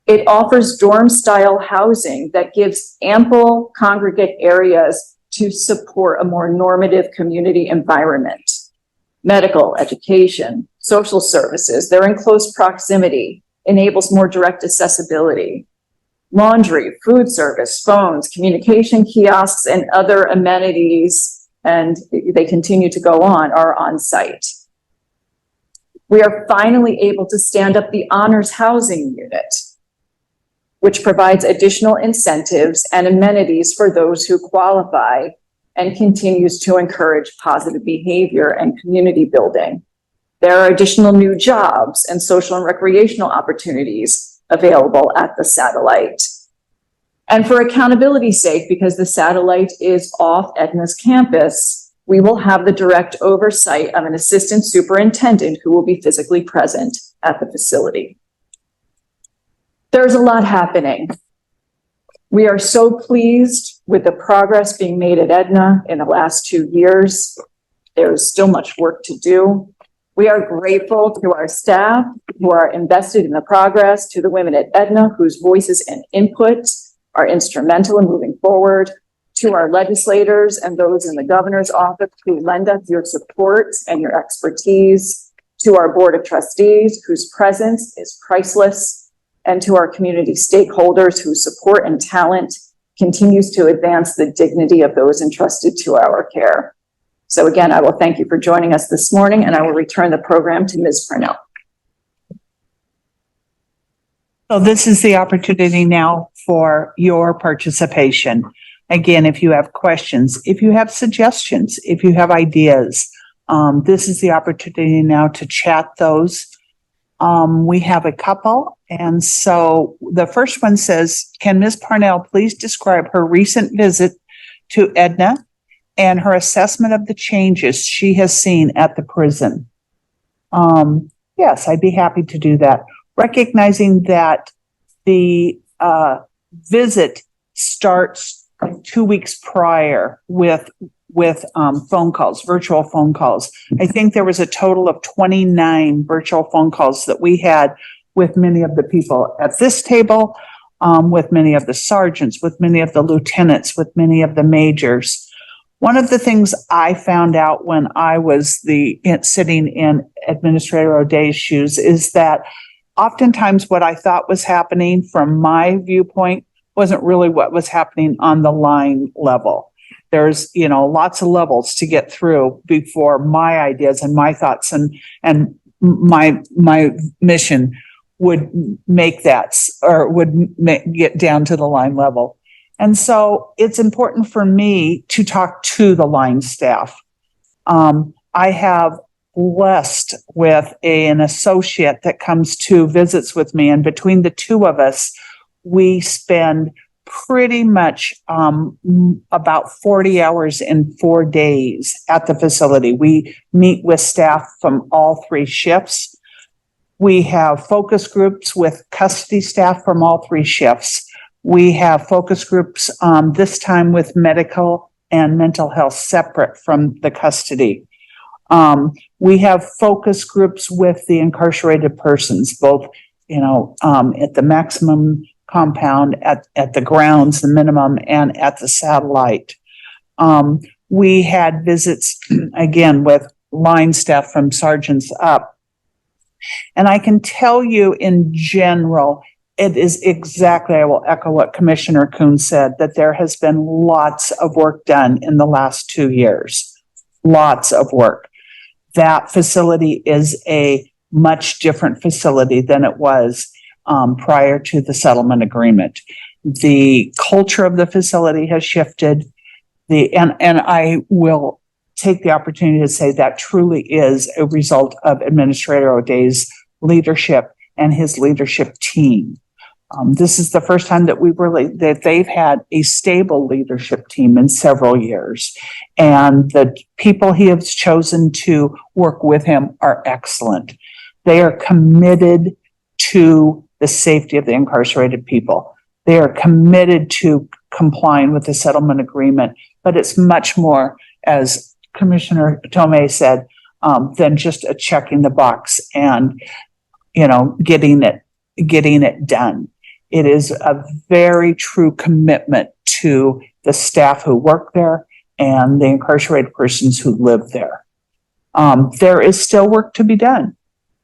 It offers dorm-style housing that gives ample congregate areas to support a more normative community environment. Medical, education, social services, they're in close proximity, enables more direct accessibility. Laundry, food service, phones, communication kiosks, and other amenities, and they continue to go on, are on site. We are finally able to stand up the honors housing unit, which provides additional incentives and amenities for those who qualify and continues to encourage positive behavior and community building. There are additional new jobs and social and recreational opportunities available at the satellite. And for accountability's sake, because the satellite is off Edna's campus, we will have the direct oversight of an assistant superintendent who will be physically present at the facility. There's a lot happening. We are so pleased with the progress being made at Edna in the last 2 years. There is still much work to do. We are grateful to our staff who are invested in the progress, to the women at Edna whose voices and input are instrumental in moving forward, to our legislators and those in the governor's office who lend us your support and your expertise, to our board of trustees whose presence is priceless, and to our community stakeholders whose support and talent continues to advance the dignity of those entrusted to our care. So again, I will thank you for joining us this morning, and I will return the program to Ms. Purnell. So this is the opportunity now for your participation. Again, if you have questions, if you have suggestions, if you have ideas, this is the opportunity now to chat those. We have a couple. And so the first one says, can Ms. Parnell please describe her recent visit to Edna and her assessment of the changes she has seen at the prison? Yes, I'd be happy to do that. Recognizing that the visit starts 2 weeks prior with phone calls, virtual phone calls. I think there was a total of 29 virtual phone calls that we had with many of the people at this table, with many of the sergeants, with many of the lieutenants, with many of the majors. One of the things I found out when I was sitting in Administrator O'Day's shoes is that oftentimes what I thought was happening from my viewpoint wasn't really what was happening on the line level. There's, lots of levels to get through before my ideas and my thoughts and my mission would make that, or get down to the line level. And so it's important for me to talk to the line staff. I have blessed with an associate that comes to visits with me, and between the two of us, we spend pretty much about 40 hours in 4 days at the facility. We meet with staff from all 3 shifts. We have focus groups with custody staff from all 3 shifts. We have focus groups this time with medical and mental health separate from the custody. We have focus groups with the incarcerated persons, both, at the maximum compound, at the grounds, the minimum, and at the satellite. We had visits again with line staff from sergeants up. And I can tell you in general, it is exactly, I will echo what Commissioner Kuhn said, that there has been lots of work done in the last 2 years. Lots of work. That facility is a much different facility than it was prior to the settlement agreement. The culture of the facility has shifted. And I will take the opportunity to say that truly is a result of Administrator O'Day's leadership and his leadership team. This is the first time that they've had a stable leadership team in several years. And the people he has chosen to work with him are excellent. They are committed to the safety of the incarcerated people. They are committed to complying with the settlement agreement, but it's much more, as Commissioner Tomei said, than just a checking the box and, getting it done. It is a very true commitment to the staff who work there and the incarcerated persons who live there. There is still work to be done,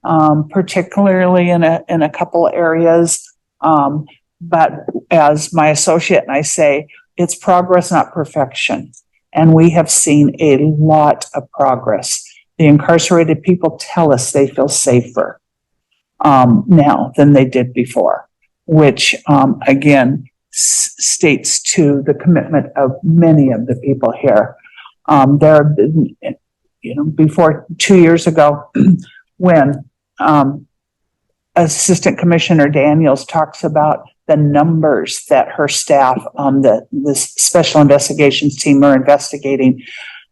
particularly in a couple areas. But as my associate and I say, it's progress, not perfection. And we have seen a lot of progress. The incarcerated people tell us they feel safer now than they did before, which again states to the commitment of many of the people here. There have been, before 2 years ago, when Assistant Commissioner Daniels talks about the numbers that her staff on the special investigations team are investigating,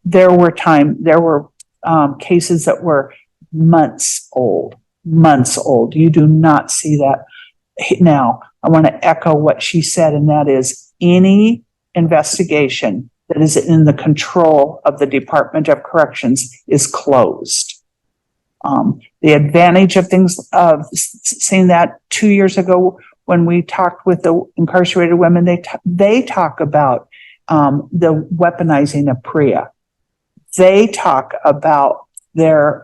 there were cases that were months old. You do not see that now. I want to echo what she said, and that is any investigation that is in the control of the Department of Corrections is closed. The advantage of seeing that 2 years ago when we talked with the incarcerated women, they talk about the weaponizing of PREA. They talk about their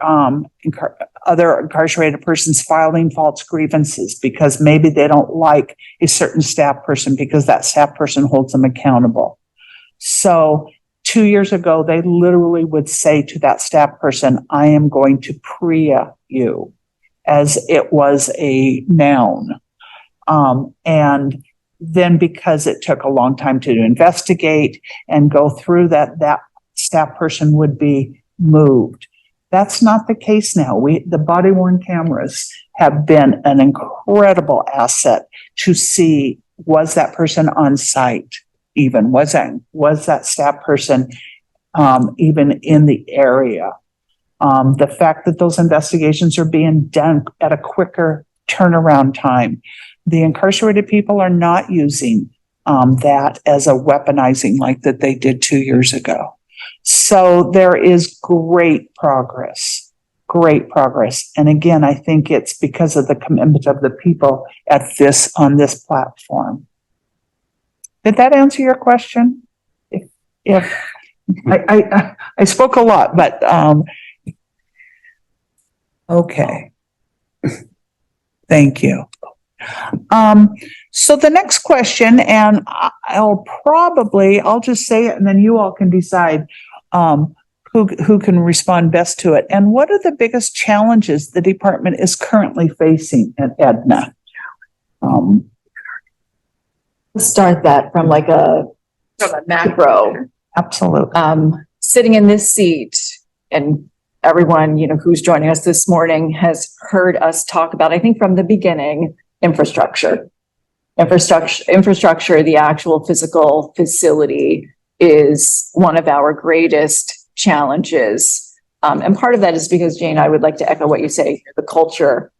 other incarcerated persons filing false grievances because maybe they don't like a certain staff person because that staff person holds them accountable. So 2 years ago, they literally would say to that staff person, I am going to PREA you, as it was a noun. And then because it took a long time to investigate and go through that staff person would be moved. That's not the case now. The body-worn cameras have been an incredible asset to see, was that person on site even? Was that staff person even in the area? The fact that those investigations are being done at a quicker turnaround time. The incarcerated people are not using that as a weaponizing like that they did 2 years ago. So there is great progress. And again, I think it's because of the commitment of the people on this platform. Did that answer your question? If I spoke a lot, but okay. Thank you. So the next question, and I'll just say it and then you all can decide who can respond best to it. And what are the biggest challenges the department is currently facing at Edna? Start that from a macro. Absolutely. Sitting in this seat, and everyone, who's joining us this morning has heard us talk about, I think from the beginning, infrastructure, the actual physical facility is one of our greatest challenges. And part of that is because, Jane, I would like to echo what you say, the culture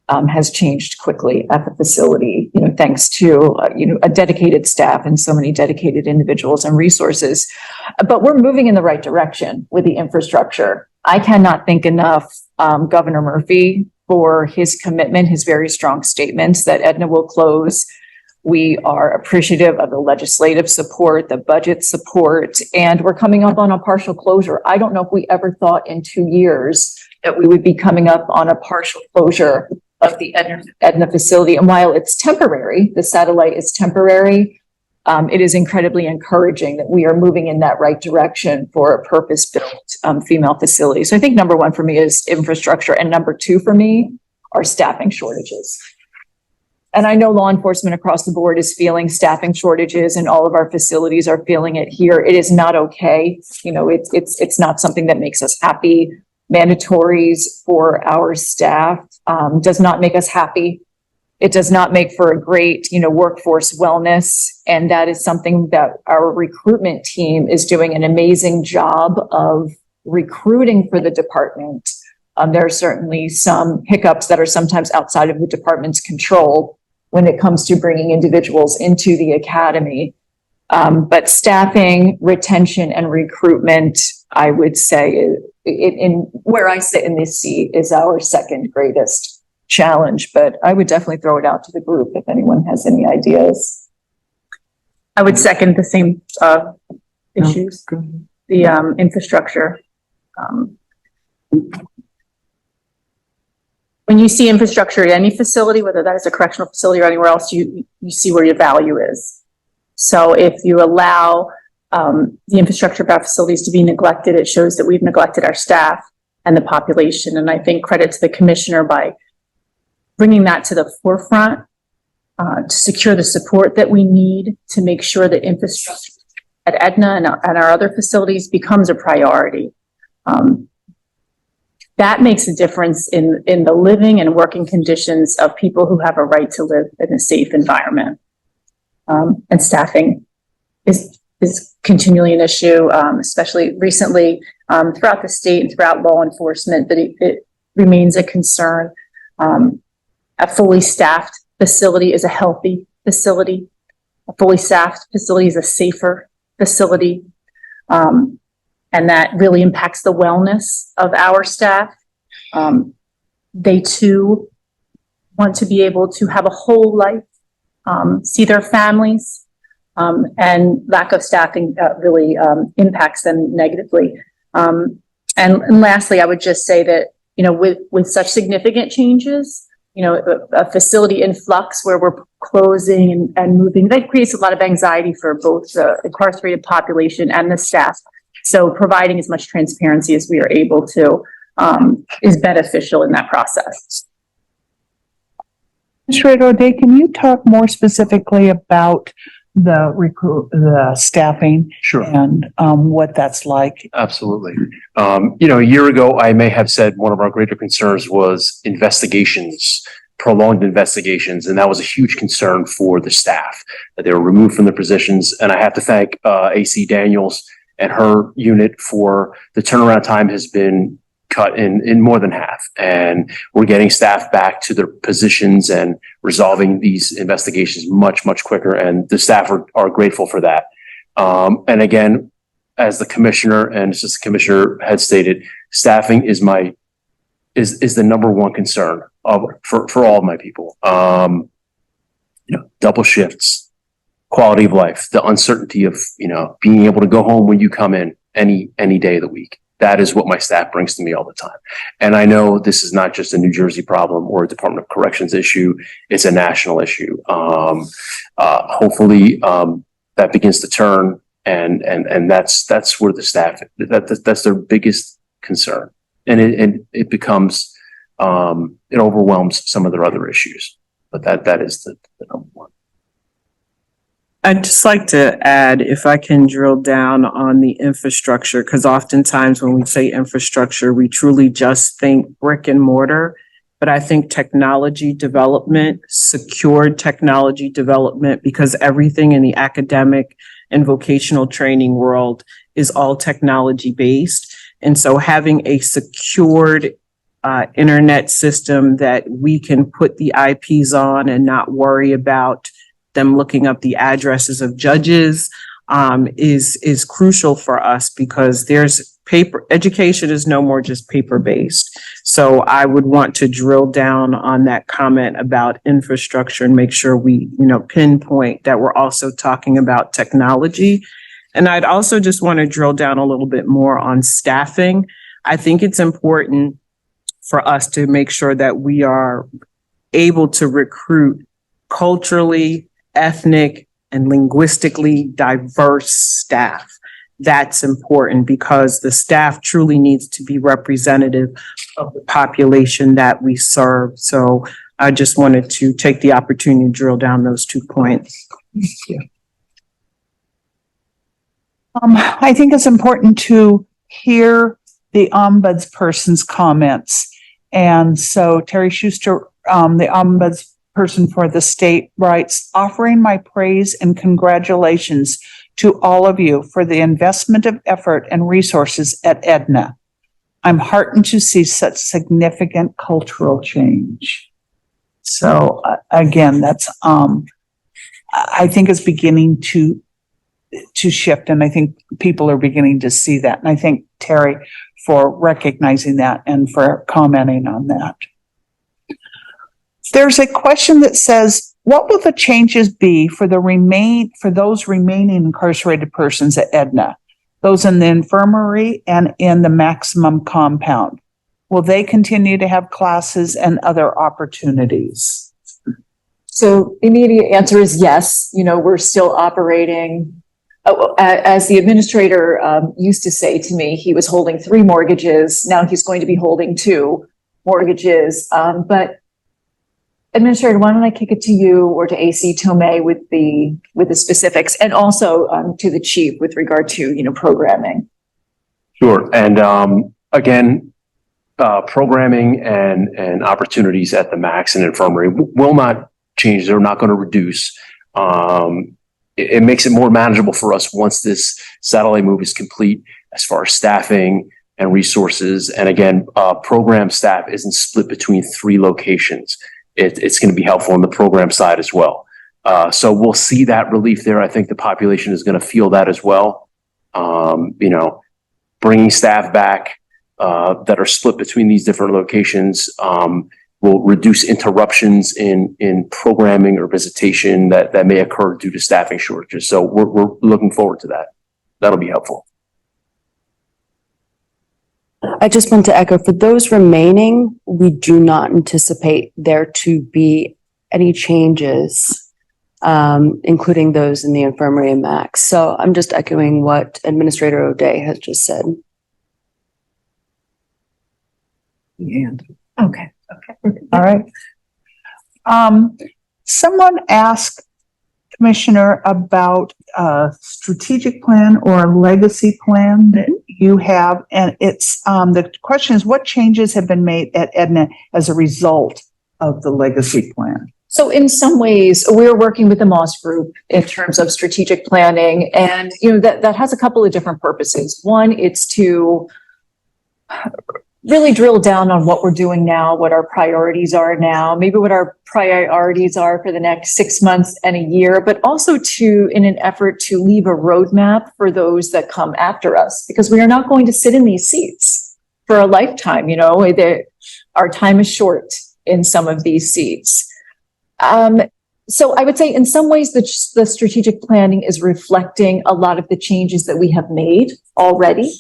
has changed quickly at the facility, thanks to, a dedicated staff and so many dedicated individuals and resources. But we're moving in the right direction with the infrastructure. I cannot thank enough Governor Murphy for his commitment, his very strong statements that Edna will close. We are appreciative of the legislative support, the budget support, and we're coming up on a partial closure. I don't know if we ever thought in 2 years that we would be coming up on a partial closure of the Edna facility. And while it's temporary, the satellite is temporary, it is incredibly encouraging that we are moving in that right direction for a purpose-built female facility. So I think number one for me is infrastructure, and number two for me are staffing shortages. And I know law enforcement across the board is feeling staffing shortages, and all of our facilities are feeling it here. It is not okay. It's not something that makes us happy. Mandatories for our staff does not make us happy. It does not make for a great, workforce wellness. And that is something that our recruitment team is doing an amazing job of recruiting for the department. There are certainly some hiccups that are sometimes outside of the department's control when it comes to bringing individuals into the academy. But staffing, retention, and recruitment, I would say, in where I sit in this seat, is our second greatest challenge. But I would definitely throw it out to the group if anyone has any ideas. I would second the same, issues, the, infrastructure. When you see infrastructure at any facility, whether that is a correctional facility or anywhere else, you see where your value is. So if you allow the infrastructure of our facilities to be neglected, it shows that we've neglected our staff and the population. And I think credit to the commissioner by bringing that to the forefront to secure the support that we need to make sure that infrastructure at Edna and our other facilities becomes a priority. That makes a difference in the living and working conditions of people who have a right to live in a safe environment. And staffing is continually an issue, especially recently throughout the state and throughout law enforcement, that it remains a concern. A fully staffed facility is a healthy facility. A fully staffed facility is a safer facility. And that really impacts the wellness of our staff. They too want to be able to have a whole life, see their families, and lack of staffing really impacts them negatively. And lastly, I would just say that, with such significant changes, a facility in flux where we're closing and moving, that creates a lot of anxiety for both the incarcerated population and the staff. So providing as much transparency as we are able to is beneficial in that process. Administrator O'Day, can you talk more specifically about the staffing? Sure. And what that's like? Absolutely. A year ago, I may have said one of our greater concerns was investigations, prolonged investigations, and that was a huge concern for the staff, that they were removed from their positions. And I have to thank AC Daniels and her unit for the turnaround time has been cut in more than half. And we're getting staff back to their positions and resolving these investigations much, much quicker. And the staff are grateful for that. And again, as the commissioner and assistant commissioner had stated, staffing is the number one concern for all of my people. Double shifts, quality of life, the uncertainty of, being able to go home when you come in any day of the week. That is what my staff brings to me all the time. And I know this is not just a New Jersey problem or a Department of Corrections issue. It's a national issue. Hopefully, that begins to turn and that's where the staff, that's their biggest concern. And it becomes, it overwhelms some of their other issues, but that is the number one. I'd just like to add, if I can drill down on the infrastructure, because oftentimes when we say infrastructure, we truly just think brick and mortar. But I think technology development, secured technology development, because everything in the academic and vocational training world is all technology based. And so having a secured internet system that we can put the IPs on and not worry about them looking up the addresses of judges is crucial for us, because education is no more just paper based. So I would want to drill down on that comment about infrastructure and make sure we, pinpoint that we're also talking about technology. And I'd also just want to drill down a little bit more on staffing. I think it's important for us to make sure that we are able to recruit culturally, ethnic, and linguistically diverse staff. That's important because the staff truly needs to be representative of the population that we serve. So I just wanted to take the opportunity to drill down those 2 points. Thank you. I think it's important to hear the ombudsperson's comments. And so Terry Schuster, the person for the state writes, offering my praise and congratulations to all of you for the investment of effort and resources at Edna. I'm heartened to see such significant cultural change. So again, that's, I think it's beginning to shift, and I think people are beginning to see that. And I thank Terry for recognizing that and for commenting on that. There's a question that says, what will the changes be for those remaining incarcerated persons at Edna, those in the infirmary and in the maximum compound? Will they continue to have classes and other opportunities? So the immediate answer is yes. You know, we're still operating. As the administrator used to say to me, he was holding 3 mortgages. Now he's going to be holding 2 mortgages. But Administrator, why don't I kick it to you or to AC Tomei with the specifics, and also to the chief with regard to, programming. Sure. And again, programming and opportunities at the max and infirmary will not change. They're not going to reduce. It makes it more manageable for us once this satellite move is complete as far as staffing and resources. And again, program staff isn't split between 3 locations. It's going to be helpful on the program side as well. So we'll see that relief there. I think the population is going to feel that as well. Bringing staff back that are split between these different locations will reduce interruptions in programming or visitation that may occur due to staffing shortages. So we're looking forward to that. That'll be helpful. I just want to echo, for those remaining, we do not anticipate there to be any changes, including those in the infirmary and max. So I'm just echoing what Administrator O'Day has just said. Okay. All right. Someone asked Commissioner about a strategic plan or a legacy plan that you have. And it's, the question is, what changes have been made at Edna as a result of the legacy plan? So in some ways, we're working with the Moss Group in terms of strategic planning. And, that has a couple of different purposes. One, it's to really drill down on what we're doing now, what our priorities are now, maybe what our priorities are for the next 6 months and a year, but also in an effort to leave a roadmap for those that come after us, because we are not going to sit in these seats for a lifetime. Our time is short in some of these seats. So I would say in some ways the strategic planning is reflecting a lot of the changes that we have made already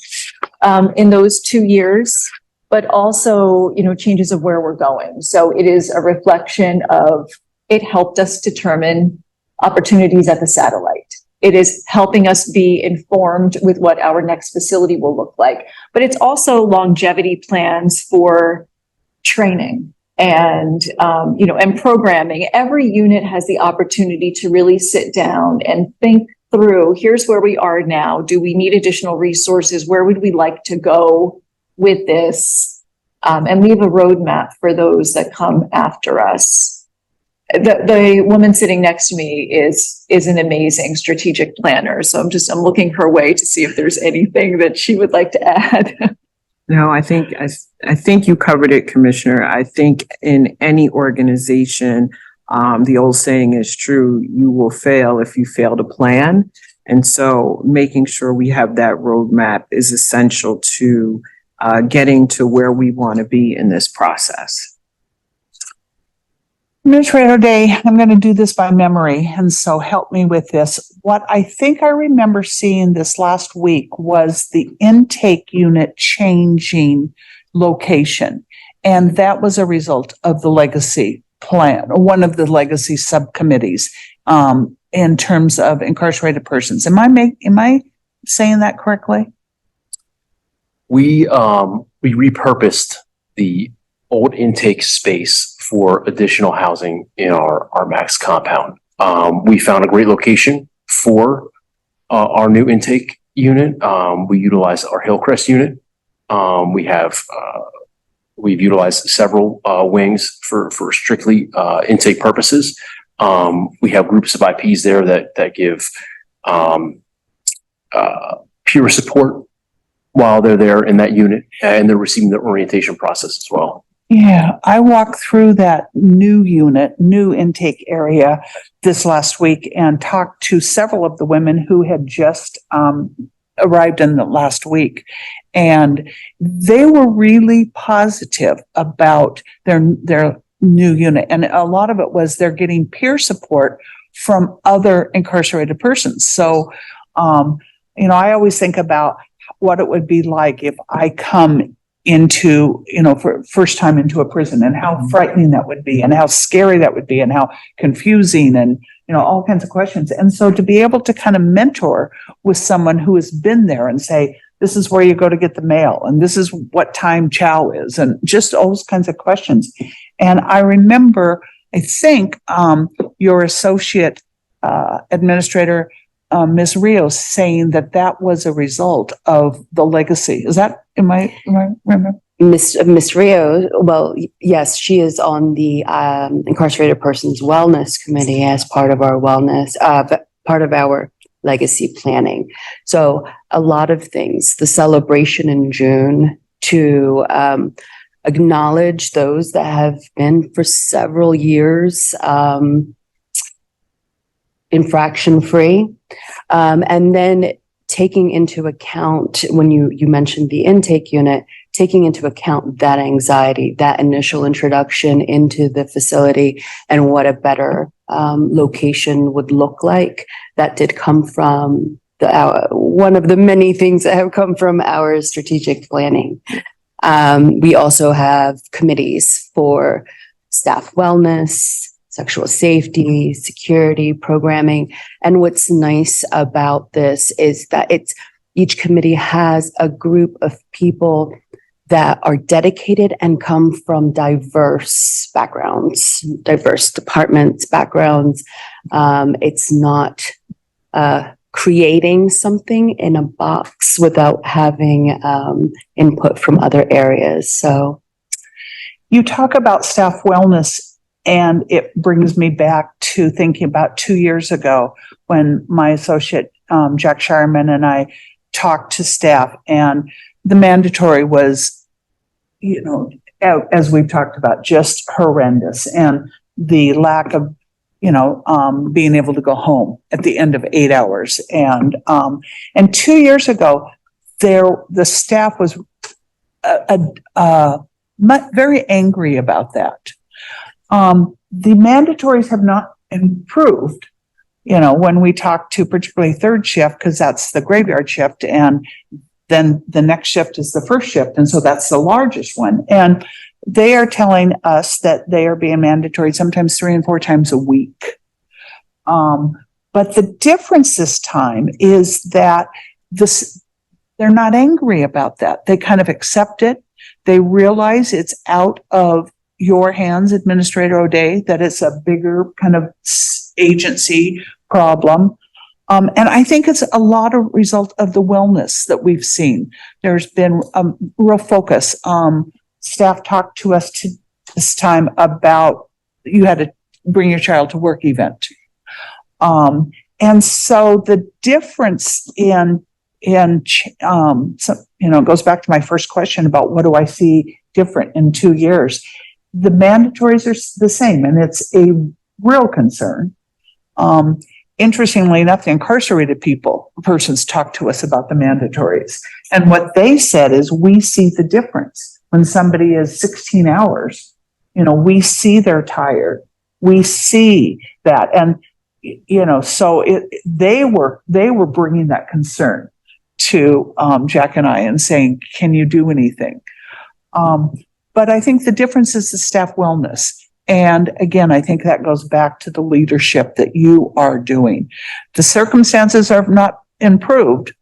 in those 2 years, but also, changes of where we're going. So it is a reflection of, it helped us determine opportunities at the satellite. It is helping us be informed with what our next facility will look like. But it's also longevity plans for training and, and programming. Every unit has the opportunity to really sit down and think through, here's where we are now. Do we need additional resources? Where would we like to go with this, and leave a roadmap for those that come after us. The woman sitting next to me is an amazing strategic planner. So I'm looking her way to see if there's anything that she would like to add. No, I think you covered it, Commissioner. I think in any organization, the old saying is true, you will fail if you fail to plan. And so making sure we have that roadmap is essential to getting to where we want to be in this process. Administrator Day, I'm going to do this by memory, and so help me with this. What I think I remember seeing this last week was the intake unit changing location, and that was a result of the legacy plan, or one of the legacy subcommittees, in terms of incarcerated persons. Am I saying that correctly? We repurposed the old intake space for additional housing in our max compound. We found a great location for our new intake unit. We utilize our Hillcrest unit. We have We've utilized several wings for strictly intake purposes. We have groups of IPs there that give peer support while they're there in that unit, and they're receiving the orientation process as well. Yeah, I walked through that new unit, new intake area this last week and talked to several of the women who had just arrived in the last week. And they were really positive about their new unit. And a lot of it was they're getting peer support from other incarcerated persons. So, I always think about what it would be like if I come into, for first time into a prison, and how frightening that would be, and how scary that would be, and how confusing, and, all kinds of questions. And so to be able to kind of mentor with someone who has been there and say, this is where you go to get the mail, and this is what time chow is, and just all those kinds of questions. And I remember, I think, your associate administrator, Ms. Rios, saying that was a result of the legacy. Is that, am I remember? Miss Rio, well, yes, she is on the Incarcerated Persons Wellness Committee as part of our part of our legacy planning. So a lot of things, the celebration in June to acknowledge those that have been for several years infraction-free, and then taking into account, when you mentioned the intake unit, taking into account that anxiety, that initial introduction into the facility, and what a better location would look like. That did come from one of the many things that have come from our strategic planning. We also have committees for staff wellness, sexual safety, security, programming. And what's nice about this is that each committee has a group of people that are dedicated and come from diverse backgrounds, diverse departments, backgrounds. It's not creating something in a box without having input from other areas. So you talk about staff wellness, and it brings me back to thinking about 2 years ago when my associate, Jack Shireman, and I talked to staff, and the mandatory was, as we've talked about, just horrendous. And the lack of, being able to go home at the end of 8 hours. And 2 years ago, the staff was very angry about that. The mandatories have not improved, when we talk to particularly third shift, because that's the graveyard shift, and then the next shift is the first shift. And so that's the largest one. And they are telling us that they are being mandatory sometimes 3 and 4 times a week. But the difference this time is that they're not angry about that. They kind of accept it. They realize it's out of your hands, Administrator O'Day, that it's a bigger kind of agency problem. And I think it's a lot of result of the wellness that we've seen. There's been a real focus. Staff talked to us this time about you had to bring your child to work event. And so the difference it goes back to my first question about what do I see different in 2 years. The mandatories are the same, and it's a real concern. Interestingly enough, the incarcerated persons talk to us about the mandatories. And what they said is we see the difference when somebody is 16 hours, we see they're tired. We see that. And, so they were bringing that concern to Jack and I and saying, can you do anything? But I think the difference is the staff wellness. And again, I think that goes back to the leadership that you are doing. The circumstances are not improved,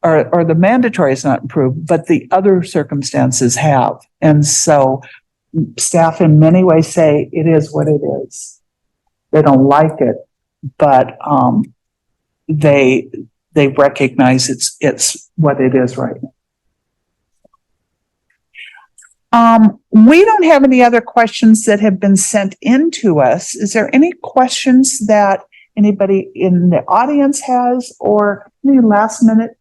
or the mandatory is not improved, but the other circumstances have. And so staff in many ways say it is what it is. They don't like it, but they recognize it's what it is right now. We don't have any other questions that have been sent in to us. Is there any questions that anybody in the audience has, or any last minute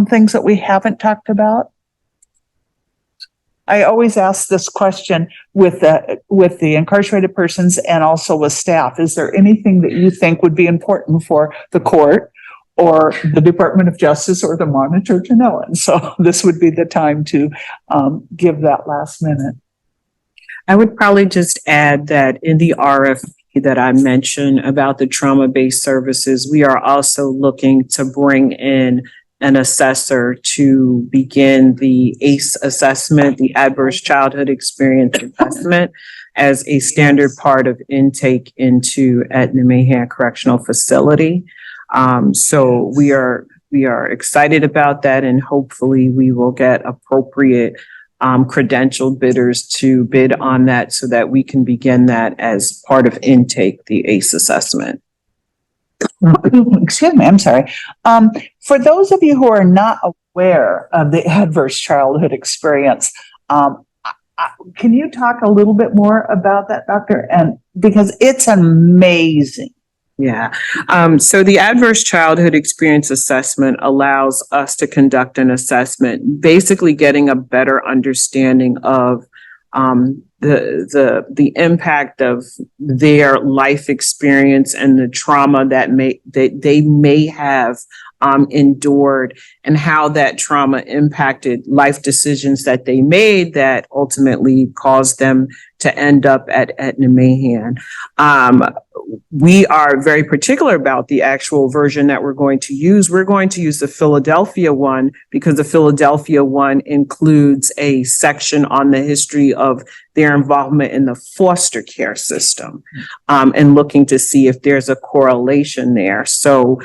things that we haven't talked about? I always ask this question with the incarcerated persons and also with staff. Is there anything that you think would be important for the court or the Department of Justice or the monitor to know? And so this would be the time to give that last minute. I would probably just add that in the RFP that I mentioned about the trauma-based services, we are also looking to bring in an assessor to begin the ACE assessment, the Adverse Childhood Experience Assessment, as a standard part of intake into Edna Mahan Correctional Facility. So we are excited about that, and hopefully we will get appropriate credentialed bidders to bid on that so that we can begin that as part of intake, the ACE assessment. Excuse me, I'm sorry. For those of you who are not aware of the adverse childhood experience, can you talk a little bit more about that, Doctor? And because it's amazing. Yeah. So the Adverse Childhood Experience Assessment allows us to conduct an assessment, basically getting a better understanding of the impact of their life experience and the trauma that they may have endured, and how that trauma impacted life decisions that they made that ultimately caused them to end up at Edna Mahan. We are very particular about the actual version that we're going to use. We're going to use the Philadelphia one because the Philadelphia one includes a section on the history of their involvement in the foster care system, and looking to see if there's a correlation there. So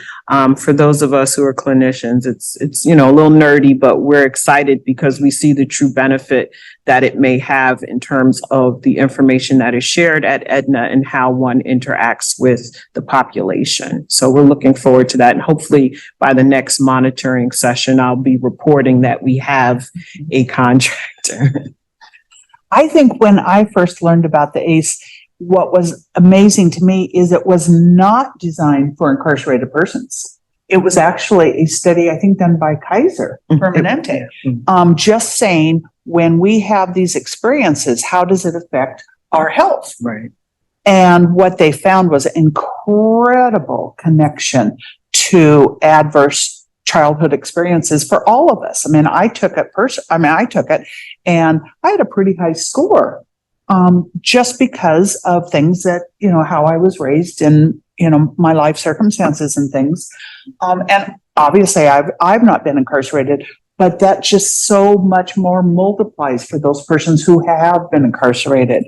for those of us who are clinicians, it's a little nerdy, but we're excited because we see the true benefit that it may have in terms of the information that is shared at Edna and how one interacts with the population. So we're looking forward to that. And hopefully by the next monitoring session, I'll be reporting that we have a contractor. I think when I first learned about the ACE, what was amazing to me is it was not designed for incarcerated persons. It was actually a study, I think, done by Kaiser Permanente, just saying, when we have these experiences, how does it affect our health? Right. And what they found was an incredible connection to adverse childhood experiences for all of us. I mean, I took it and I had a pretty high score, just because of things that, how I was raised in, my life circumstances and things. And obviously I've not been incarcerated, but that just so much more multiplies for those persons who have been incarcerated.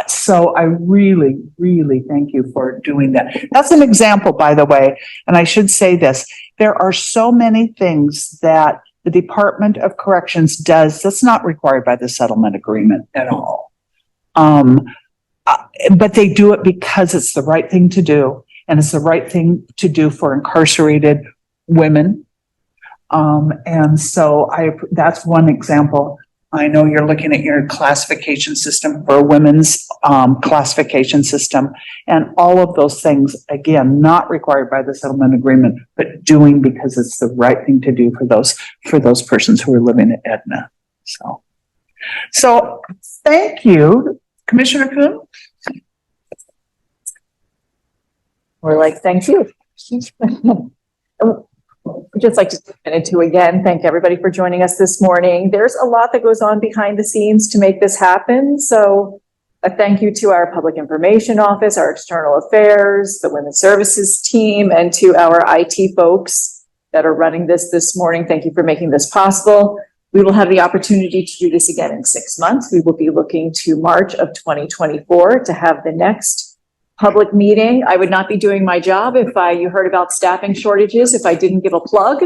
So I really, really thank you for doing that. That's an example, by the way, and I should say this, there are so many things that the Department of Corrections does that's not required by the settlement agreement at all. But they do it because it's the right thing to do, and it's the right thing to do for incarcerated women. And so that's one example. I know you're looking at your classification system for women's classification system, and all of those things, again, not required by the settlement agreement, but doing because it's the right thing to do for those persons who are living at Edna. So thank you, Commissioner Kuhn. We're like, thank you. I'd just like to take a minute to again thank everybody for joining us this morning. There's a lot that goes on behind the scenes to make this happen. So a thank you to our Public Information Office, our External Affairs, the Women's Services team, and to our IT folks that are running this morning. Thank you for making this possible. We will have the opportunity to do this again in 6 months. We will be looking to March of 2024 to have the next public meeting. I would not be doing my job if you heard about staffing shortages, if I didn't give a plug.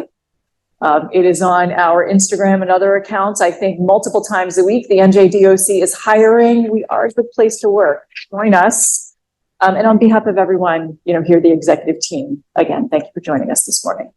It is on our Instagram and other accounts. I think multiple times a week, the NJDOC is hiring. We are a good place to work. Join us. And on behalf of everyone, here, the executive team, again, thank you for joining us this morning.